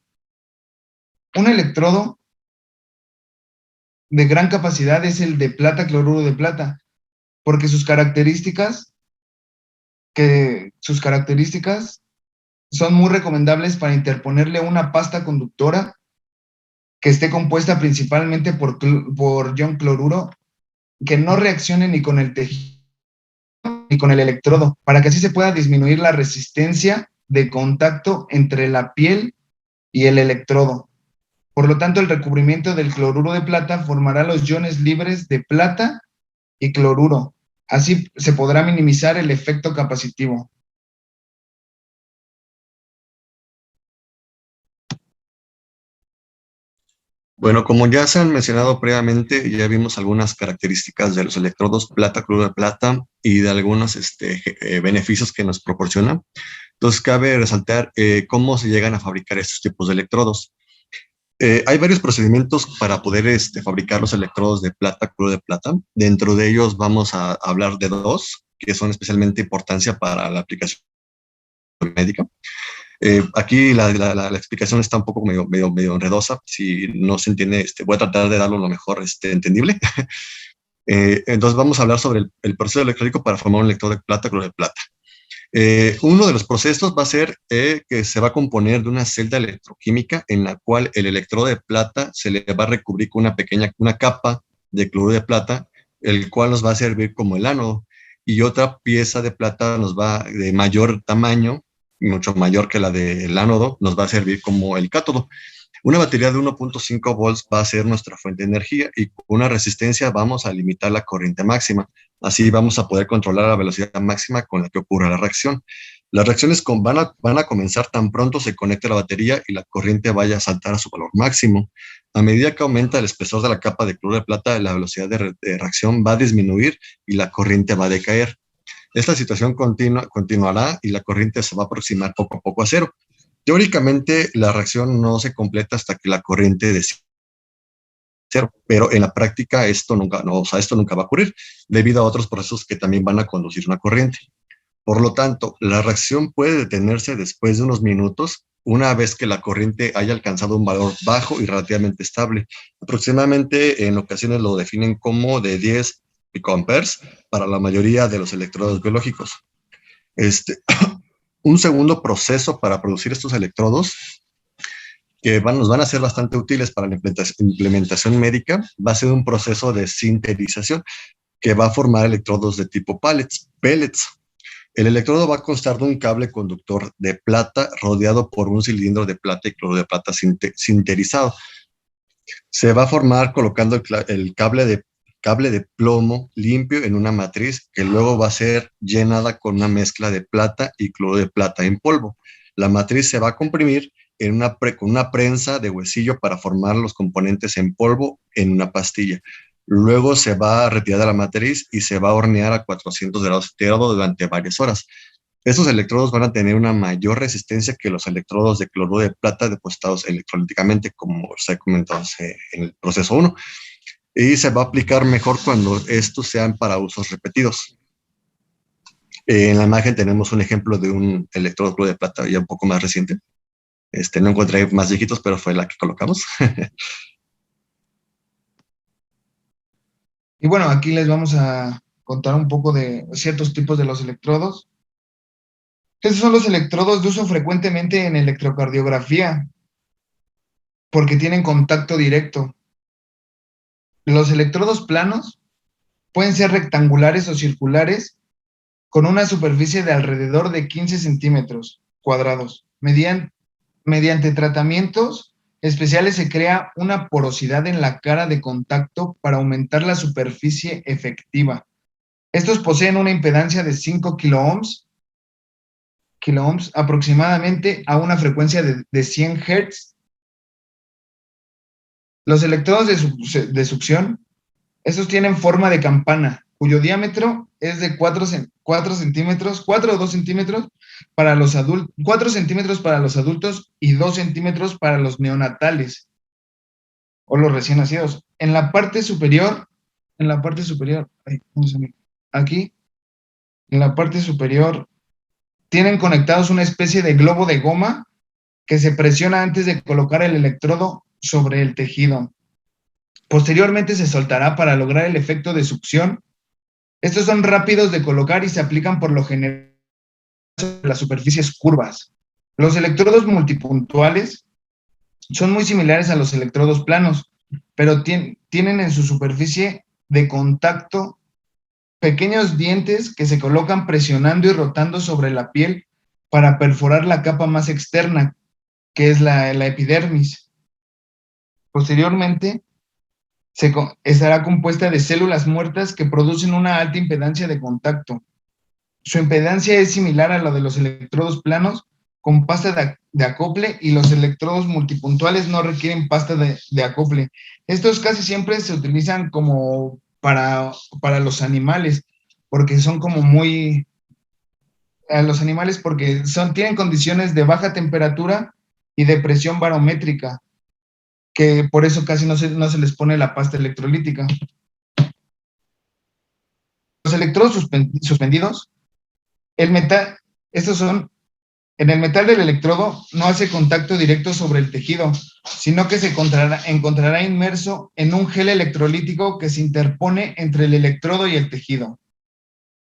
Un electrodo de gran capacidad es el de plata cloruro de plata, porque sus características son muy recomendables para interponerle una pasta conductora que esté compuesta principalmente por ion cloruro, que no reaccione ni con el tejido ni con el electrodo, para que así se pueda disminuir la resistencia de contacto entre la piel y el electrodo. Por lo tanto, el recubrimiento del cloruro de plata formará los iones libres de plata y cloruro. Así se podrá minimizar el efecto capacitivo. Bueno, como ya se han mencionado previamente, ya vimos algunas características de los electrodos plata, cloruro de plata y de algunos beneficios que nos proporcionan. Entonces, cabe resaltar cómo se llegan a fabricar estos tipos de electrodos. Hay varios procedimientos para poder fabricar los electrodos de plata, cloruro de plata. Dentro de ellos vamos a hablar de dos, que son especialmente importancia para la aplicación médica. Aquí la explicación está un poco medio enredosa. Si no se entiende, voy a tratar de darlo lo mejor entendible. Entonces vamos a hablar sobre el proceso electrólico para formar un electrodo de plata, cloruro de plata. Uno de los procesos va a ser que se va a componer de una celda electroquímica en la cual el electrodo de plata se le va a recubrir con una capa de cloruro de plata, el cual nos va a servir como el ánodo, y otra pieza de plata de mayor tamaño, mucho mayor que la del ánodo, nos va a servir como el cátodo. Una batería de 1.5 volts va a ser nuestra fuente de energía y con una resistencia vamos a limitar la corriente máxima. Así vamos a poder controlar la velocidad máxima con la que ocurra la reacción. Las reacciones van a comenzar tan pronto se conecte la batería y la corriente vaya a saltar a su valor máximo. A medida que aumenta el espesor de la capa de cloruro de plata, la velocidad de reacción va a disminuir y la corriente va a decaer. Esta situación continuará y la corriente se va a aproximar poco a poco a cero. Teóricamente, la reacción no se completa hasta que la corriente de cero, pero en la práctica esto nunca va a ocurrir debido a otros procesos que también van a conducir una corriente. Por lo tanto, la reacción puede detenerse después de unos minutos una vez que la corriente haya alcanzado un valor bajo y relativamente estable. Aproximadamente en ocasiones lo definen como de 10 picoamperes para la mayoría de los electrodos biológicos. Un segundo proceso para producir estos electrodos que nos van a ser bastante útiles para la implementación médica va a ser un proceso de sinterización que va a formar electrodos de tipo pellets. El electrodo va a constar de un cable conductor de plata rodeado por un cilindro de plata y cloruro de plata sinterizado. Se va a formar colocando el cable de plomo limpio en una matriz que luego va a ser llenada con una mezcla de plata y cloruro de plata en polvo. La matriz se va a comprimir con una prensa de huesillo para formar los componentes en polvo en una pastilla. Luego se va a retirar de la matriz y se va a hornear a 400 grados centígrados durante varias horas. Estos electrodos van a tener una mayor resistencia que los electrodos de cloruro de plata depositados electrolíticamente, como se ha comentado en el proceso 1. Y se va a aplicar mejor cuando estos sean para usos repetidos. En la imagen tenemos un ejemplo de un electrodo de cloruro de plata ya un poco más reciente. No encontré más viejitos, pero fue la que colocamos. Y bueno, aquí les vamos a contar un poco de ciertos tipos de los electrodos. Estos son los electrodos de uso frecuentemente en electrocardiografía, porque tienen contacto directo. Los electrodos planos pueden ser rectangulares o circulares con una superficie de alrededor de 15 centímetros cuadrados. Medían Mediante tratamientos especiales se crea una porosidad en la cara de contacto para aumentar la superficie efectiva. Estos poseen una impedancia de 5 kiloohms aproximadamente a una frecuencia de 100 Hz. Los electrodos de succión, estos tienen forma de campana, cuyo diámetro es de 4 centímetros, 4 o 2 centímetros para los adultos, 4 centímetros para los adultos y 2 centímetros para los neonatales o los recién nacidos. En la parte superior, aquí, en la parte superior, tienen conectados una especie de globo de goma que se presiona antes de colocar el electrodo sobre el tejido. Posteriormente se soltará para lograr el efecto de succión. Estos son rápidos de colocar y se aplican por lo general sobre las superficies curvas. Los electrodos multipuntuales son muy similares a los electrodos planos, pero tienen en su superficie de contacto pequeños dientes que se colocan presionando y rotando sobre la piel para perforar la capa más externa, que es la epidermis. Posteriormente, estará compuesta de células muertas que producen una alta impedancia de contacto. Su impedancia es similar a la de los electrodos planos con pasta de acople, y los electrodos multipuntuales no requieren pasta de acople. Estos casi siempre se utilizan como para los animales, porque son como muy... A los animales porque tienen condiciones de baja temperatura y de presión barométrica, que por eso casi no se les pone la pasta electrolítica. Los electrodos suspendidos, en el metal del electrodo no hace contacto directo sobre el tejido, sino que se encontrará inmerso en un gel electrolítico que se interpone entre el electrodo y el tejido.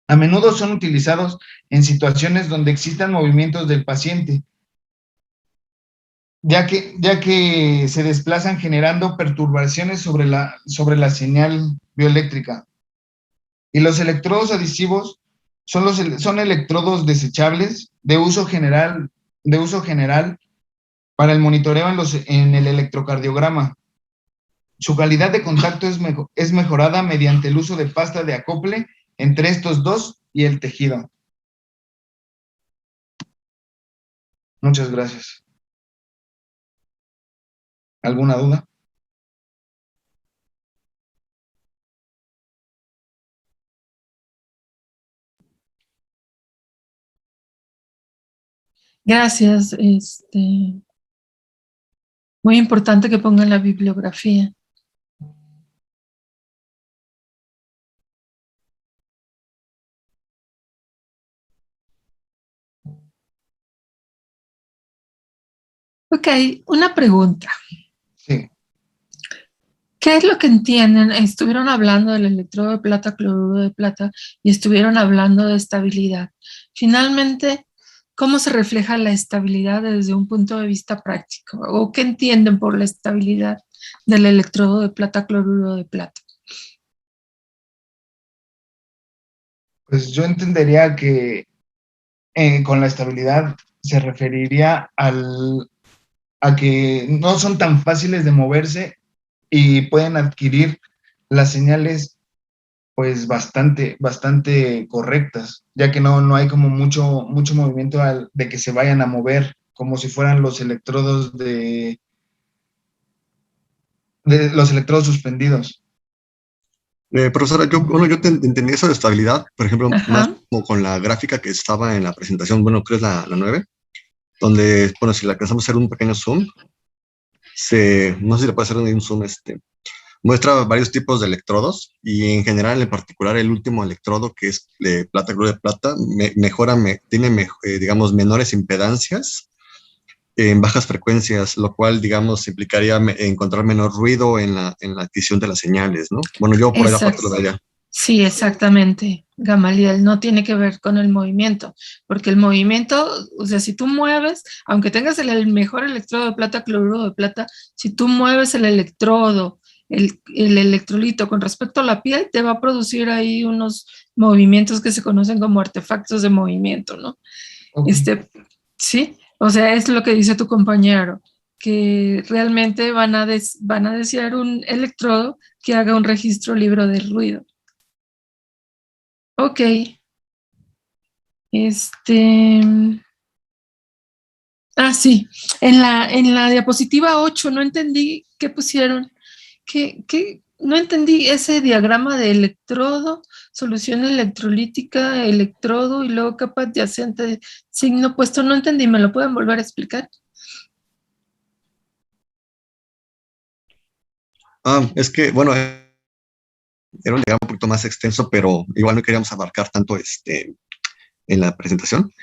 A menudo son utilizados en situaciones donde existan movimientos del paciente, ya que se desplazan generando perturbaciones sobre la señal bioeléctrica. Y los electrodos adhesivos son electrodos desechables de uso general para el monitoreo en el electrocardiograma. Su calidad de contacto es mejorada mediante el uso de pasta de acople entre estos dos y el tejido. Muchas gracias. ¿Alguna duda? Gracias. Muy importante que pongan la bibliografía. Ok, una pregunta. Sí. ¿Qué es lo que entienden? Estuvieron hablando del electrodo de plata, cloruro de plata, y estuvieron hablando de estabilidad. Finalmente, ¿cómo se refleja la estabilidad desde un punto de vista práctico? ¿O qué entienden por la estabilidad del electrodo de plata, cloruro de plata? Pues yo entendería que con la estabilidad se referiría a que no son tan fáciles de moverse y pueden adquirir las señales pues bastante correctas, ya que no hay como mucho movimiento de que se vayan a mover, como si fueran los electrodos de los electrodos suspendidos. Profesora, yo entendí eso de estabilidad, por ejemplo, Ajá. más como con la gráfica que estaba en la presentación, bueno, creo que es la 9, donde, bueno, si le alcanzamos a hacer un pequeño zoom, no sé si le puede hacer un zoom, muestra varios tipos de electrodos, y en general, en particular, el último electrodo, que es de plata, cloruro de plata, tiene, digamos, menores impedancias en bajas frecuencias, lo cual, digamos, implicaría encontrar menor ruido en la adquisición de las señales, ¿no? Bueno, yo por ahí aparte lo veía. Sí, exactamente, Gamaliel, no tiene que ver con el movimiento, porque el movimiento, o sea, si tú mueves, aunque tengas el mejor electrodo de plata, cloruro de plata, si tú mueves el electrodo, el electrolito con respecto a la piel, te va a producir ahí unos movimientos que se conocen como artefactos de movimiento, ¿no? Okay. Sí, O sea, es lo que dice tu compañero, que realmente van a desear un electrodo que haga un registro libre de ruido. Ok. Sí. En la diapositiva 8 no entendí qué pusieron. No entendí ese diagrama de electrodo, solución electrolítica, electrodo y luego capa adyacente, signo opuesto. No entendí, ¿me lo pueden volver a explicar? Es que, bueno, era un diagrama un poquito más extenso, pero igual no queríamos abarcar tanto en la presentación.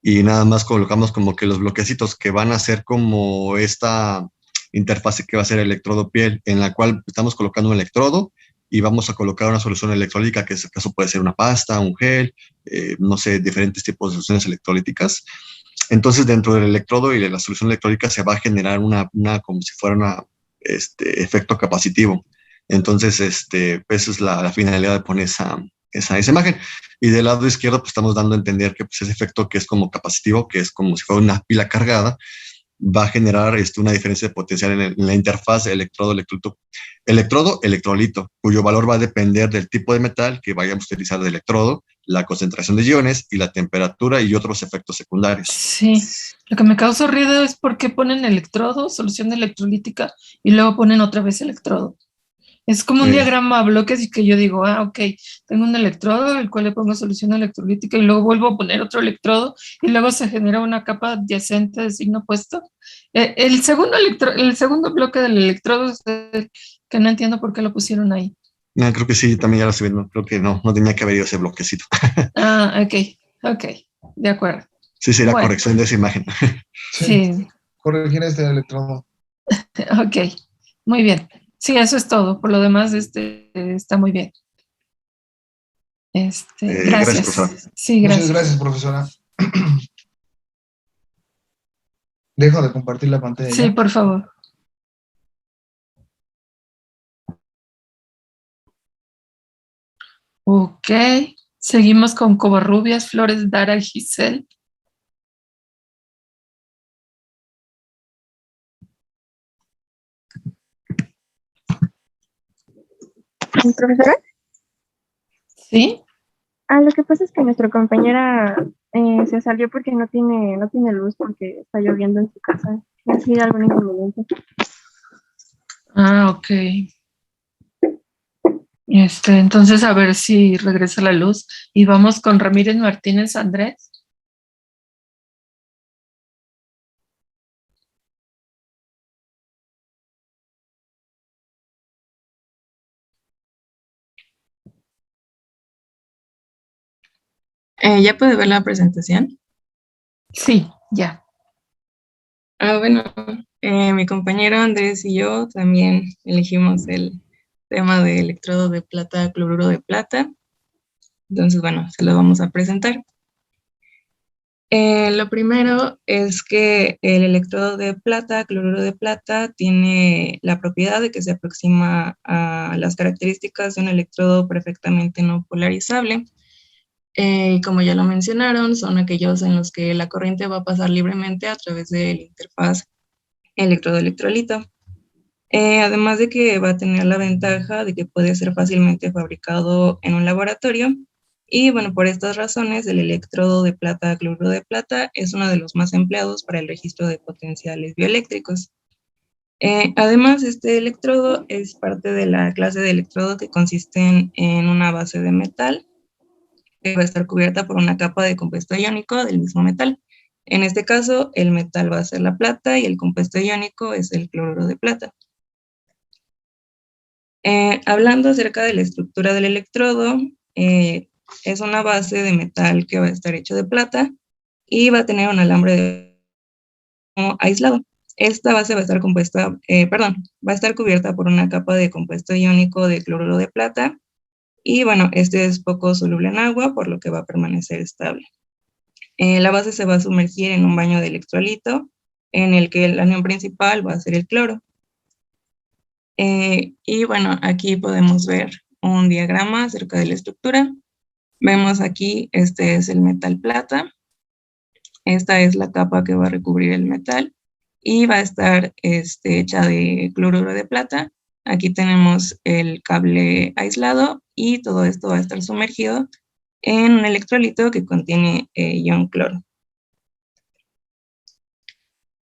Y nada más colocamos como que los bloquecitos que van a ser como esta interfase que va a ser electrodo-piel, en la cual estamos colocando un electrodo y vamos a colocar una solución electrolítica, que en este caso puede ser una pasta, un gel, no sé, diferentes tipos de soluciones electrolíticas. Entonces, dentro del electrodo y de la solución electrólica se va a generar como si fuera un efecto capacitivo. Entonces, esa es la finalidad de poner esa imagen. Y del lado izquierdo, pues estamos dando a entender que pues, ese efecto que es como capacitivo, que es como si fuera una pila cargada, va a generar una diferencia de potencial en la interfaz electrodo-electrolito, cuyo valor va a depender del tipo de metal que vayamos a utilizar de electrodo, la concentración de iones y la temperatura y otros efectos secundarios. Sí, lo que me causa ruido es por qué ponen electrodo, solución electrolítica y luego ponen otra vez electrodo. Es como un diagrama a bloques y que yo digo, ok, tengo un electrodo al cual le pongo solución electrolítica y luego vuelvo a poner otro electrodo y luego se genera una capa adyacente de signo opuesto. El segundo bloque del electrodo es el que no entiendo por qué lo pusieron ahí. Creo que sí, también ya lo estoy viendo. Creo que no tenía que haber ido ese bloquecito. Ok, de acuerdo. Sí, será corrección de esa imagen. Sí. Corregir este electrodo. Ok, muy bien. Sí, eso es todo. Por lo demás, está muy bien. Gracias. Profesora. Sí, gracias. Muchas gracias, profesora. Dejo de compartir la pantalla. Sí, por favor. Ok, seguimos con Covarrubias, Flores, Dara y Giselle. ¿Profesora? ¿Sí? Lo que pasa es que nuestra compañera se salió porque no tiene luz porque está lloviendo en su casa. ¿Ha sido algún inconveniente? Ok. Entonces, a ver si regresa la luz. Y vamos con Ramírez Martínez Andrés. ¿Ya puede ver la presentación? Sí, ya. Bueno, mi compañero Andrés y yo también elegimos el tema de electrodo de plata, cloruro de plata. Entonces, bueno, se lo vamos a presentar. Lo primero es que el electrodo de plata, cloruro de plata, tiene la propiedad de que se aproxima a las características de un electrodo perfectamente no polarizable. Como ya lo mencionaron, son aquellos en los que la corriente va a pasar libremente a través de la interfaz electrodo-electrolito. Además de que va a tener la ventaja de que puede ser fácilmente fabricado en un laboratorio. Y bueno, por estas razones, el electrodo de plata, cloruro de plata, es uno de los más empleados para el registro de potenciales bioeléctricos. Además, este electrodo es parte de la clase de electrodo que consisten en una base de metal, que va a estar cubierta por una capa de compuesto iónico del mismo metal. En este caso, el metal va a ser la plata y el compuesto iónico es el cloruro de plata. Hablando acerca de la estructura del electrodo, es una base de metal que va a estar hecho de plata y va a tener un alambre aislado. Esta base va a estar va a estar cubierta por una capa de compuesto iónico de cloruro de plata. Y bueno, este es poco soluble en agua, por lo que va a permanecer estable. La base se va a sumergir en un baño de electrolito, en el que el anión principal va a ser el cloro. Y bueno, aquí podemos ver un diagrama acerca de la estructura. Vemos aquí, este es el metal plata. Esta es la capa que va a recubrir el metal y va a estar hecha de cloruro de plata. Aquí tenemos el cable aislado y todo esto va a estar sumergido en un electrolito que contiene ion cloro.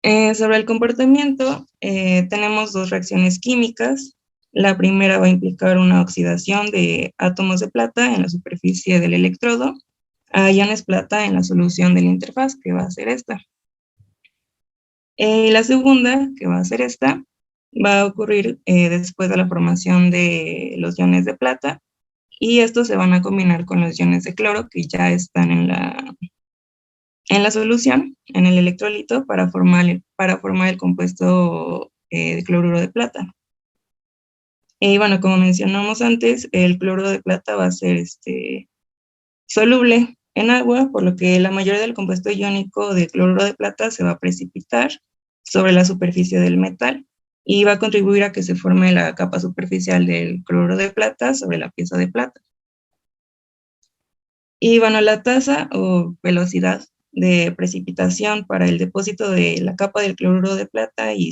Sobre el comportamiento, tenemos dos reacciones químicas. La primera va a implicar una oxidación de átomos de plata en la superficie del electrodo a iones plata en la solución de la interfaz, que va a ser esta. La segunda, que va a ser esta, va a ocurrir después de la formación de los iones de plata, y estos se van a combinar con los iones de cloro que ya están en la solución, en el electrolito, para formar el compuesto de cloruro de plata. Y bueno, como mencionamos antes, el cloruro de plata va a ser soluble en agua, por lo que la mayoría del compuesto iónico de cloruro de plata se va a precipitar sobre la superficie del metal y va a contribuir a que se forme la capa superficial del cloruro de plata sobre la pieza de plata. Y bueno, la tasa o velocidad de precipitación para el depósito de la capa del cloruro de plata y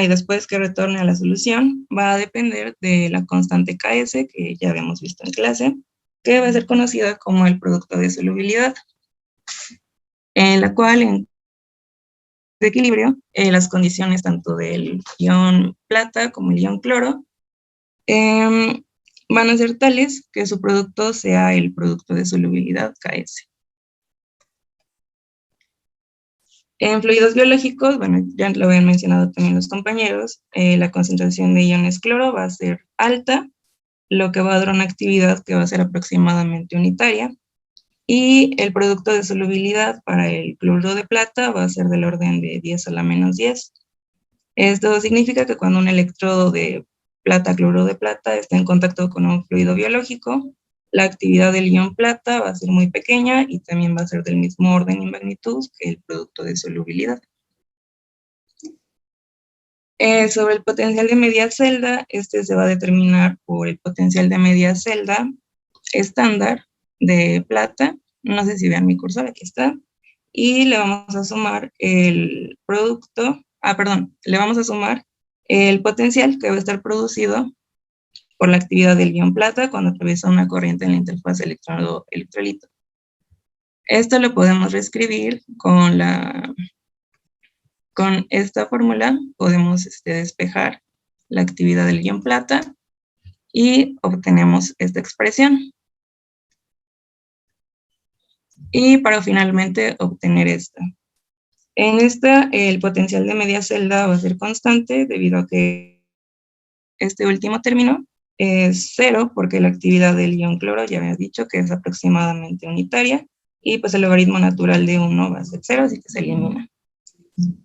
después que retorne a la solución, va a depender de la constante Ks, que ya habíamos visto en clase, que va a ser conocida como el producto de solubilidad, en la cual, en equilibrio, las condiciones tanto del ion plata como el ion cloro van a ser tales que su producto sea el producto de solubilidad Ks. En fluidos biológicos, bueno, ya lo habían mencionado también los compañeros, la concentración de iones cloro va a ser alta, lo que va a dar una actividad que va a ser aproximadamente unitaria, y el producto de solubilidad para el cloruro de plata va a ser del orden de 10 a la menos 10. Esto significa que cuando un electrodo de plata, cloruro de plata, está en contacto con un fluido biológico, la actividad del ion plata va a ser muy pequeña y también va a ser del mismo orden y magnitud que el producto de solubilidad. Sobre el potencial de media celda, este se va a determinar por el potencial de media celda estándar de plata. No sé si vean mi cursor, aquí está. Y le vamos a sumar el producto, le vamos a sumar el potencial que va a estar producido por la actividad del ion plata cuando atraviesa una corriente en la interfaz electrodo-electrolito. Esto lo podemos reescribir con esta fórmula. Podemos despejar la actividad del ion plata y obtenemos esta expresión. Y para finalmente obtener esta. En esta, el potencial de media celda va a ser constante debido a que este último término es 0, porque la actividad del ion cloro ya había dicho que es aproximadamente unitaria, y pues el logaritmo natural de 1 va a ser 0, así que se elimina.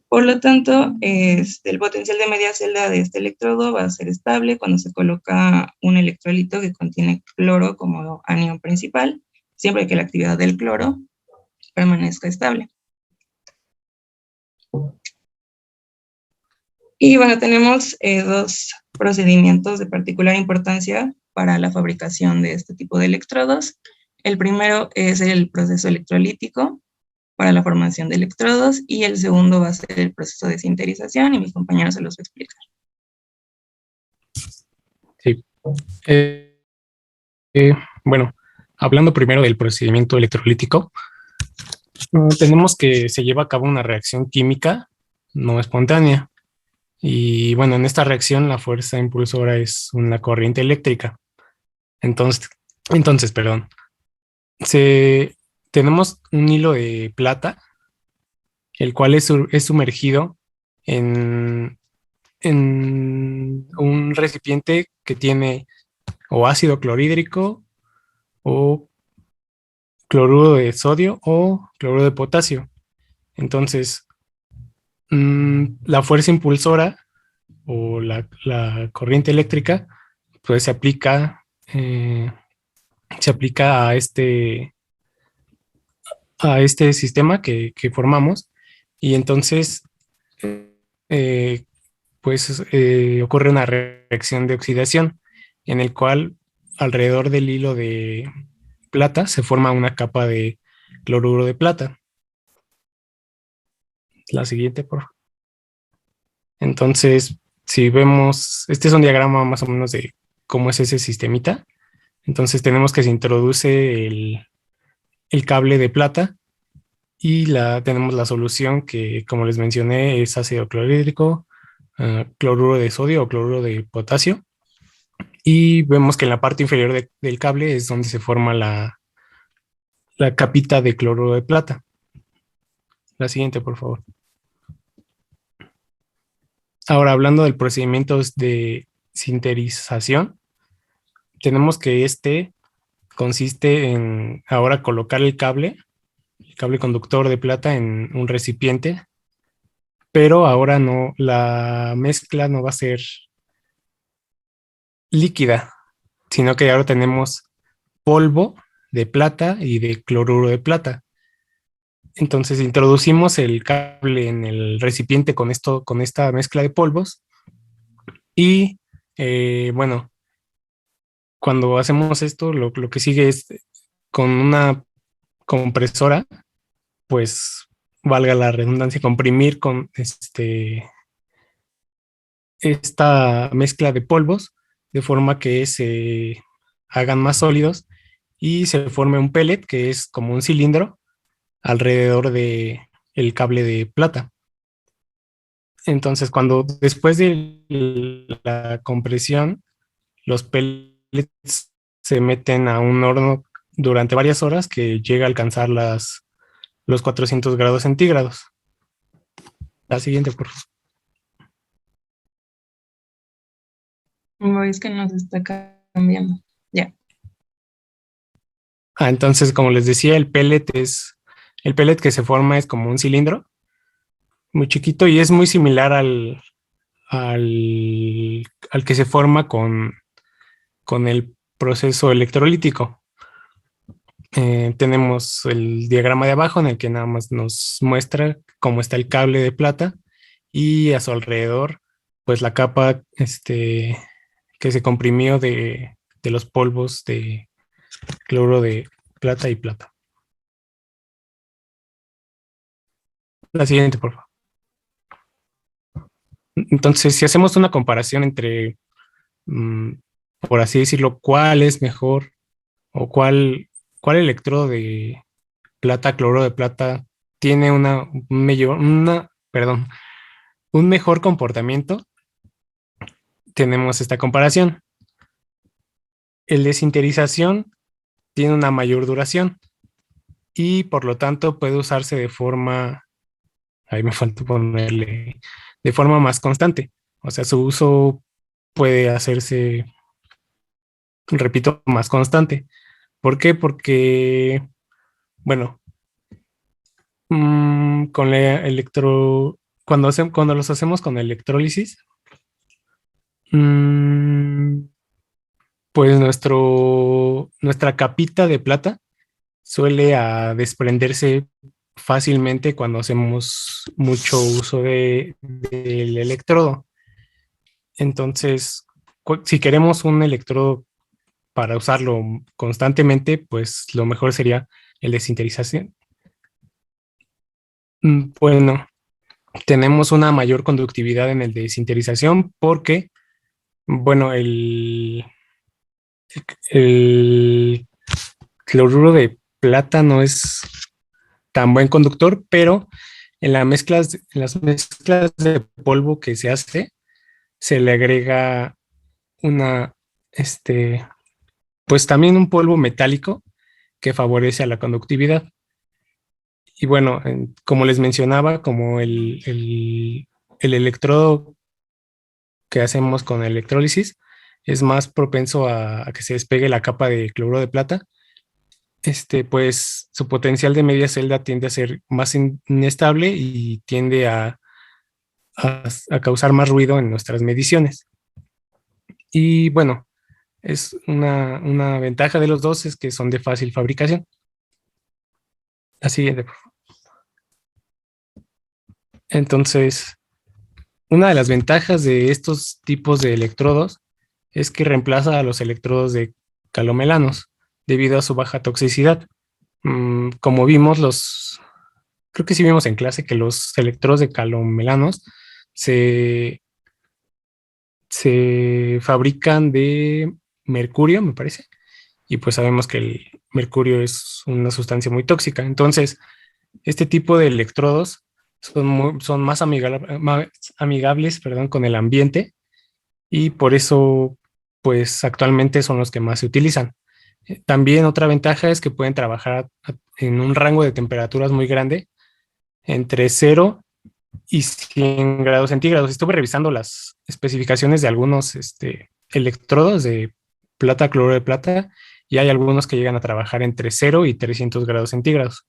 Por lo tanto, el potencial de media celda de este electrodo va a ser estable cuando se coloca un electrolito que contiene cloro como anión principal, siempre que la actividad del cloro permanezca estable. Y bueno, tenemos dos procedimientos de particular importancia para la fabricación de este tipo de electrodos. El primero es el proceso electrolítico para la formación de electrodos, y el segundo va a ser el proceso de sinterización, y mis compañeros se los voy a explicar. Sí. Bueno, hablando primero del procedimiento electrolítico, tenemos que se lleva a cabo una reacción química no espontánea. Y bueno, en esta reacción la fuerza impulsora es una corriente eléctrica. Entonces, tenemos un hilo de plata, el cual es sumergido en un recipiente que tiene o ácido clorhídrico o cloruro de sodio o cloruro de potasio. Entonces, la fuerza impulsora o la corriente eléctrica pues se aplica a este sistema que formamos, y entonces ocurre una reacción de oxidación en el cual alrededor del hilo de plata se forma una capa de cloruro de plata. La siguiente, por favor. Entonces, si vemos, este es un diagrama más o menos de cómo es ese sistemita. Entonces tenemos que se introduce el cable de plata y tenemos la solución que, como les mencioné, es ácido clorhídrico, cloruro de sodio o cloruro de potasio. Y vemos que en la parte inferior del cable es donde se forma la capita de cloruro de plata. La siguiente, por favor. Ahora, hablando del procedimiento de sinterización, tenemos que consiste en ahora colocar el cable conductor de plata en un recipiente, pero ahora no, la mezcla no va a ser líquida, sino que ahora tenemos polvo de plata y de cloruro de plata. Entonces introducimos el cable en el recipiente con esta mezcla de polvos y bueno, cuando hacemos esto, lo que sigue es con una compresora, pues valga la redundancia, comprimir con esta mezcla de polvos de forma que se hagan más sólidos y se forme un pellet que es como un cilindro alrededor de el cable de plata. Entonces, después de la compresión, los pellets se meten a un horno durante varias horas que llega a alcanzar los 400 grados centígrados. La siguiente, por favor. Es que nos está cambiando. Ya. Entonces, como les decía, el pellet que se forma es como un cilindro muy chiquito y es muy similar al que se forma con el proceso electrolítico. Tenemos el diagrama de abajo en el que nada más nos muestra cómo está el cable de plata y a su alrededor, pues la capa que se comprimió de los polvos de cloruro de plata y plata. La siguiente, por favor. Entonces, si hacemos una comparación entre, por así decirlo, cuál es mejor o cuál electrodo de plata, cloruro de plata, tiene un mejor comportamiento, tenemos esta comparación. El de sinterización tiene una mayor duración y por lo tanto puede usarse de forma, ahí me faltó ponerle, de forma más constante. O sea, su uso puede hacerse, repito, más constante. ¿Por qué? Porque, bueno, con la cuando los hacemos con electrólisis, pues nuestra capita de plata suele desprenderse fácilmente cuando hacemos mucho uso del electrodo. Entonces, si queremos un electrodo para usarlo constantemente, pues lo mejor sería el de sinterización. Bueno, tenemos una mayor conductividad en el de sinterización porque, bueno, el cloruro de plata no es tan buen conductor, pero en las mezclas de polvo que se hace, se le agrega pues también un polvo metálico que favorece a la conductividad. Y bueno, como les mencionaba, como el electrodo que hacemos con electrólisis es más propenso a que se despegue la capa de cloruro de plata, pues su potencial de media celda tiende a ser más inestable y tiende a causar más ruido en nuestras mediciones. Y bueno, es una ventaja de los dos es que son de fácil fabricación. La siguiente, por favor. Entonces, una de las ventajas de estos tipos de electrodos es que reemplaza a los electrodos de calomelanos debido a su baja toxicidad. Como vimos, creo que sí vimos en clase que los electrodos de calomelanos se fabrican de mercurio, me parece, y pues sabemos que el mercurio es una sustancia muy tóxica. Entonces, este tipo de electrodos son más amigables, perdón, con el ambiente, y por eso, pues actualmente son los que más se utilizan. También otra ventaja es que pueden trabajar en un rango de temperaturas muy grande, entre 0 y 100 grados centígrados. Estuve revisando las especificaciones de algunos electrodos de plata, cloruro de plata, y hay algunos que llegan a trabajar entre 0 y 300 grados centígrados.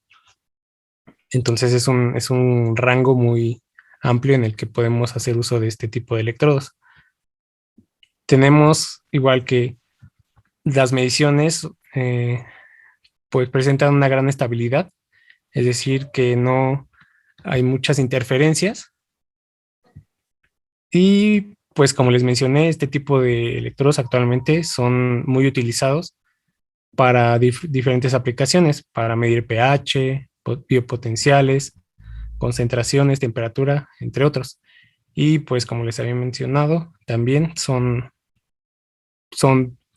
Entonces es un rango muy amplio en el que podemos hacer uso de este tipo de electrodos. Tenemos, igual que las mediciones, pues presentan una gran estabilidad, es decir, que no hay muchas interferencias. Y pues como les mencioné, este tipo de electrodos actualmente son muy utilizados para diferentes aplicaciones, para medir pH, biopotenciales, concentraciones, temperatura, entre otros. Y pues como les había mencionado, también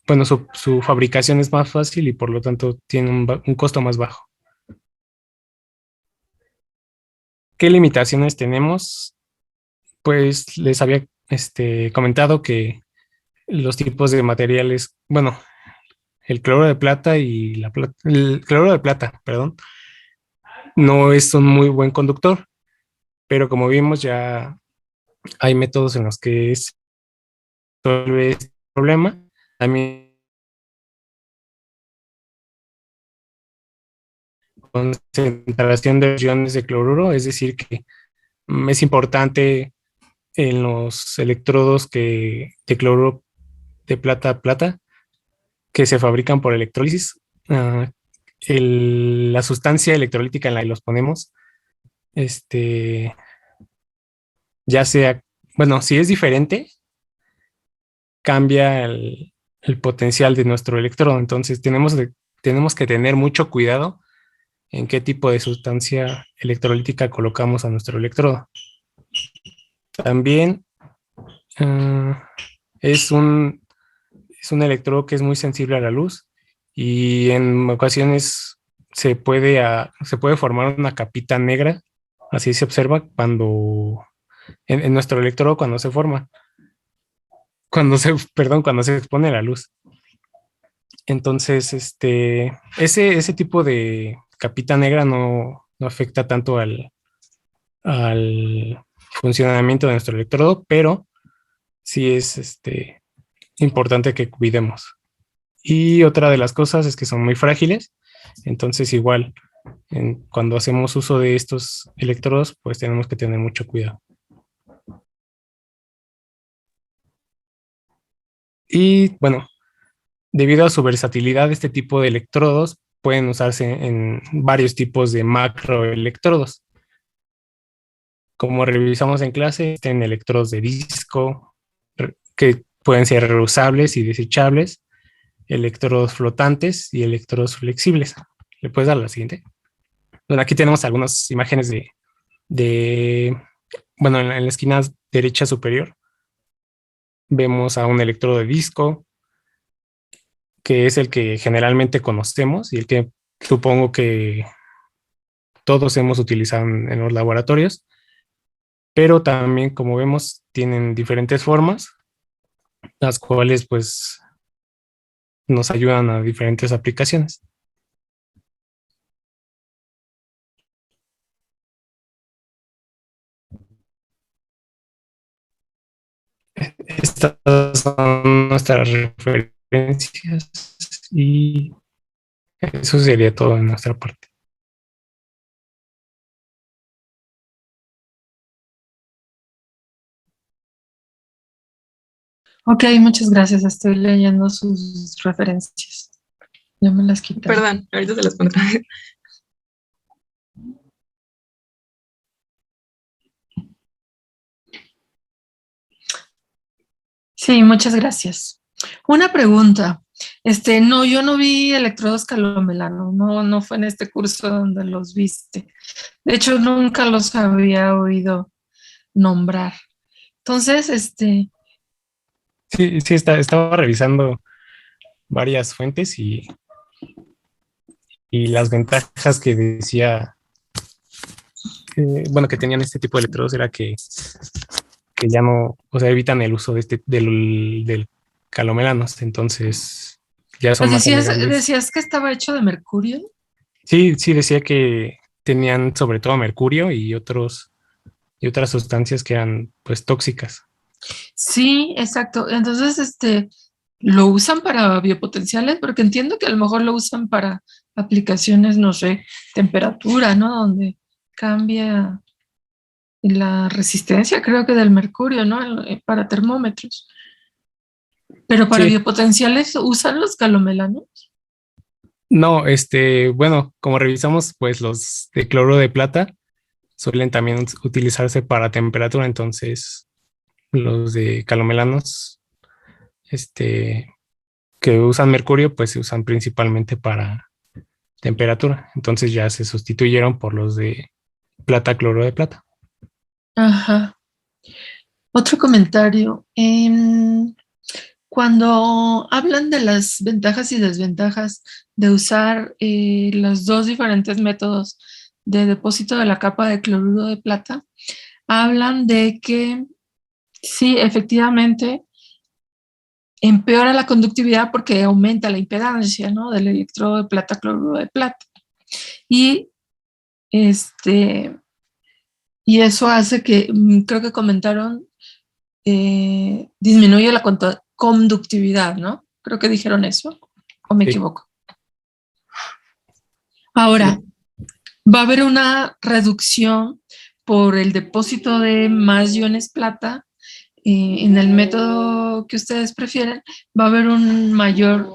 bueno, su fabricación es más fácil y por lo tanto tiene un costo más bajo. ¿Qué limitaciones tenemos? Pues les había comentado que los tipos de materiales, bueno, el cloro de plata y el cloro de plata, perdón, no es un muy buen conductor, pero como vimos ya hay métodos en los que se resuelve este problema. También concentración de iones de cloruro, es decir, que es importante en los electrodos de cloruro de plata que se fabrican por electrólisis. La sustancia electrolítica en la que los ponemos, ya sea, bueno, si es diferente, cambia el potencial de nuestro electrodo. Entonces tenemos que tener mucho cuidado en qué tipo de sustancia electrolítica colocamos a nuestro electrodo. También es un electrodo que es muy sensible a la luz y en ocasiones se puede formar una capita negra, así se observa cuando en nuestro electrodo cuando se forma, cuando se expone a la luz. Entonces, ese tipo de capita negra no afecta tanto al funcionamiento de nuestro electrodo, pero sí es importante que cuidemos. Y otra de las cosas es que son muy frágiles, entonces igual cuando hacemos uso de estos electrodos, pues tenemos que tener mucho cuidado. Y bueno, debido a su versatilidad, este tipo de electrodos pueden usarse en varios tipos de macroelectrodos. Como revisamos en clase, existen electrodos de disco que pueden ser reusables y desechables, electrodos flotantes y electrodos flexibles. ¿Le puedes dar la siguiente? Bueno, aquí tenemos algunas imágenes bueno, en la esquina derecha superior vemos a un electrodo de disco, que es el que generalmente conocemos y el que supongo que todos hemos utilizado en los laboratorios, pero también, como vemos, tienen diferentes formas, las cuales pues nos ayudan a diferentes aplicaciones. Estas son nuestras referencias y eso sería todo de nuestra parte. Ok, muchas gracias. Estoy leyendo sus referencias. Ya me las quité. Perdón, ahorita se las pongo. Sí, muchas gracias. Una pregunta. No, yo no vi electrodos calomelano, no fue en este curso donde los viste. De hecho, nunca los había oído nombrar. Entonces, Sí, estaba revisando varias fuentes y las ventajas que decía, bueno, que tenían este tipo de electrodos era que ya no, o sea, evitan el uso de del calomelanos, entonces ya son más amigables. decías que estaba hecho de mercurio. Sí, sí, decía que tenían sobre todo mercurio y otras sustancias que eran pues tóxicas. Sí, exacto. Entonces, lo usan para biopotenciales, porque entiendo que a lo mejor lo usan para aplicaciones, no sé, temperatura, ¿no? Donde cambia la resistencia, creo que del mercurio, ¿no? Para termómetros. Pero para Sí, biopotenciales usan los calomelanos. no, bueno, como revisamos, pues los de cloro de plata suelen también utilizarse para temperatura, entonces los de calomelanos, que usan mercurio, pues se usan principalmente para temperatura. Entonces ya se sustituyeron por los de plata, cloro de plata. Ajá. Otro comentario. Cuando hablan de las ventajas y desventajas de usar los dos diferentes métodos de depósito de la capa de cloruro de plata, hablan de que sí, efectivamente, empeora la conductividad porque aumenta la impedancia, ¿no? Del electrodo de plata, cloruro de plata. Y, y eso hace que, creo que comentaron, disminuye la conductividad, ¿no? Creo que dijeron eso, o me Sí. equivoco. Ahora, va a haber una reducción por el depósito de más iones plata. En el método que ustedes prefieren, va a haber un mayor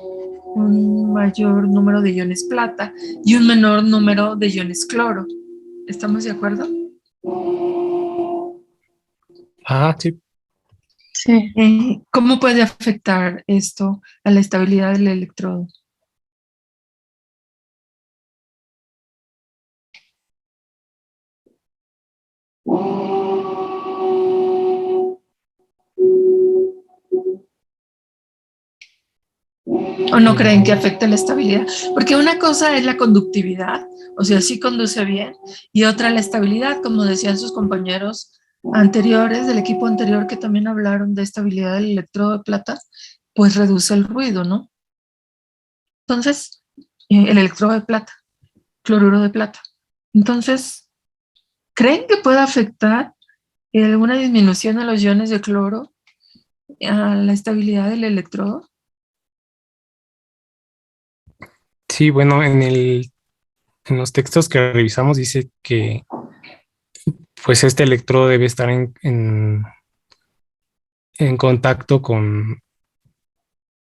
número de iones plata y un menor número de iones cloro. ¿Estamos de acuerdo? Ah, sí. Sí. ¿Cómo puede afectar esto a la estabilidad del electrodo? ¿O no creen que afecte la estabilidad? Porque una cosa es la conductividad, o sea, sí conduce bien, y otra la estabilidad, como decían sus compañeros anteriores, del equipo anterior que también hablaron de estabilidad del electrodo de plata, pues reduce el ruido, ¿no? Entonces, el electrodo de plata, cloruro de plata. Entonces, ¿creen que puede afectar alguna disminución de los iones de cloro a la estabilidad del electrodo? Sí, bueno, en los textos que revisamos dice que pues este electrodo debe estar en contacto con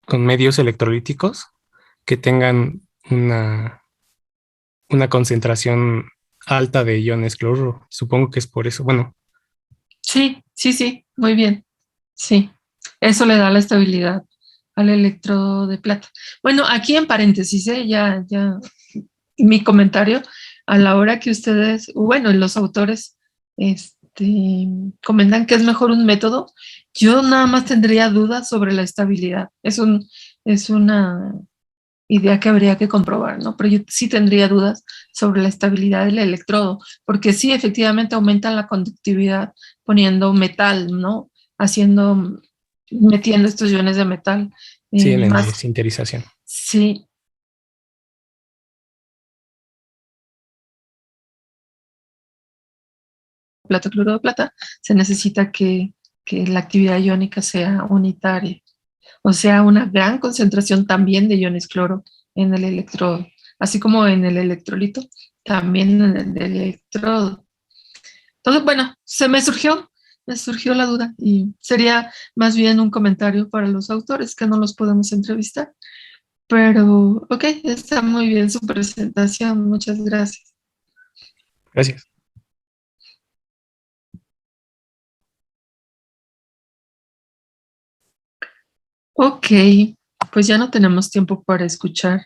medios electrolíticos que tengan una concentración alta de iones cloruro. Supongo que es por eso. Bueno, Sí, muy bien. Sí, eso le da la estabilidad al electrodo de plata. Bueno, aquí en paréntesis, ya, mi comentario, a la hora que ustedes, bueno, los autores, comentan que es mejor un método, yo nada más tendría dudas sobre la estabilidad. Es una idea que habría que comprobar, ¿no? Pero yo sí tendría dudas sobre la estabilidad del electrodo, porque sí, efectivamente aumentan la conductividad poniendo metal, ¿no? Metiendo estos iones de metal. sí, en Más, desinterización. sí. Plata, cloruro de plata, se necesita que la actividad iónica sea unitaria, o sea, una gran concentración también de iones cloro en el electrodo, así como en el electrolito, también en el electrodo. Entonces, bueno, me surgió la duda y sería más bien un comentario para los autores que no los podemos entrevistar. Pero, ok, está muy bien su presentación, muchas gracias. Gracias. Ok, pues ya no tenemos tiempo para escuchar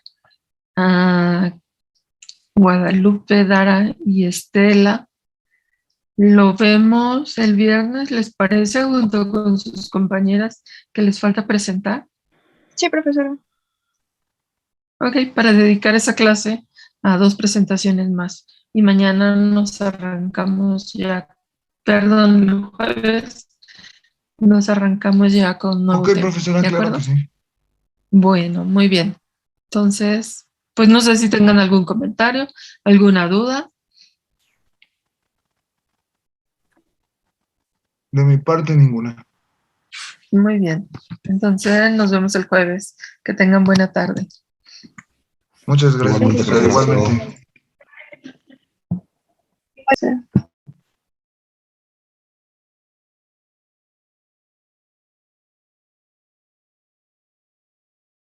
a Guadalupe, Dara y Estela. Lo vemos el viernes, ¿les parece? Junto con sus compañeras que les falta presentar. Sí, profesora. Ok, para dedicar esa clase a 2 presentaciones más. Y mañana nos arrancamos ya, perdón, el jueves nos arrancamos ya con nuevo Ok, tema. profesora, ¿De claro acuerdo? que sí. Bueno, muy bien. Entonces, pues no sé si tengan algún comentario, alguna duda. De mi parte, ninguna. Muy bien. Entonces, nos vemos el jueves. Que tengan buena tarde. Muchas gracias, Igualmente, profesora. profesor. Igualmente. Puede ser.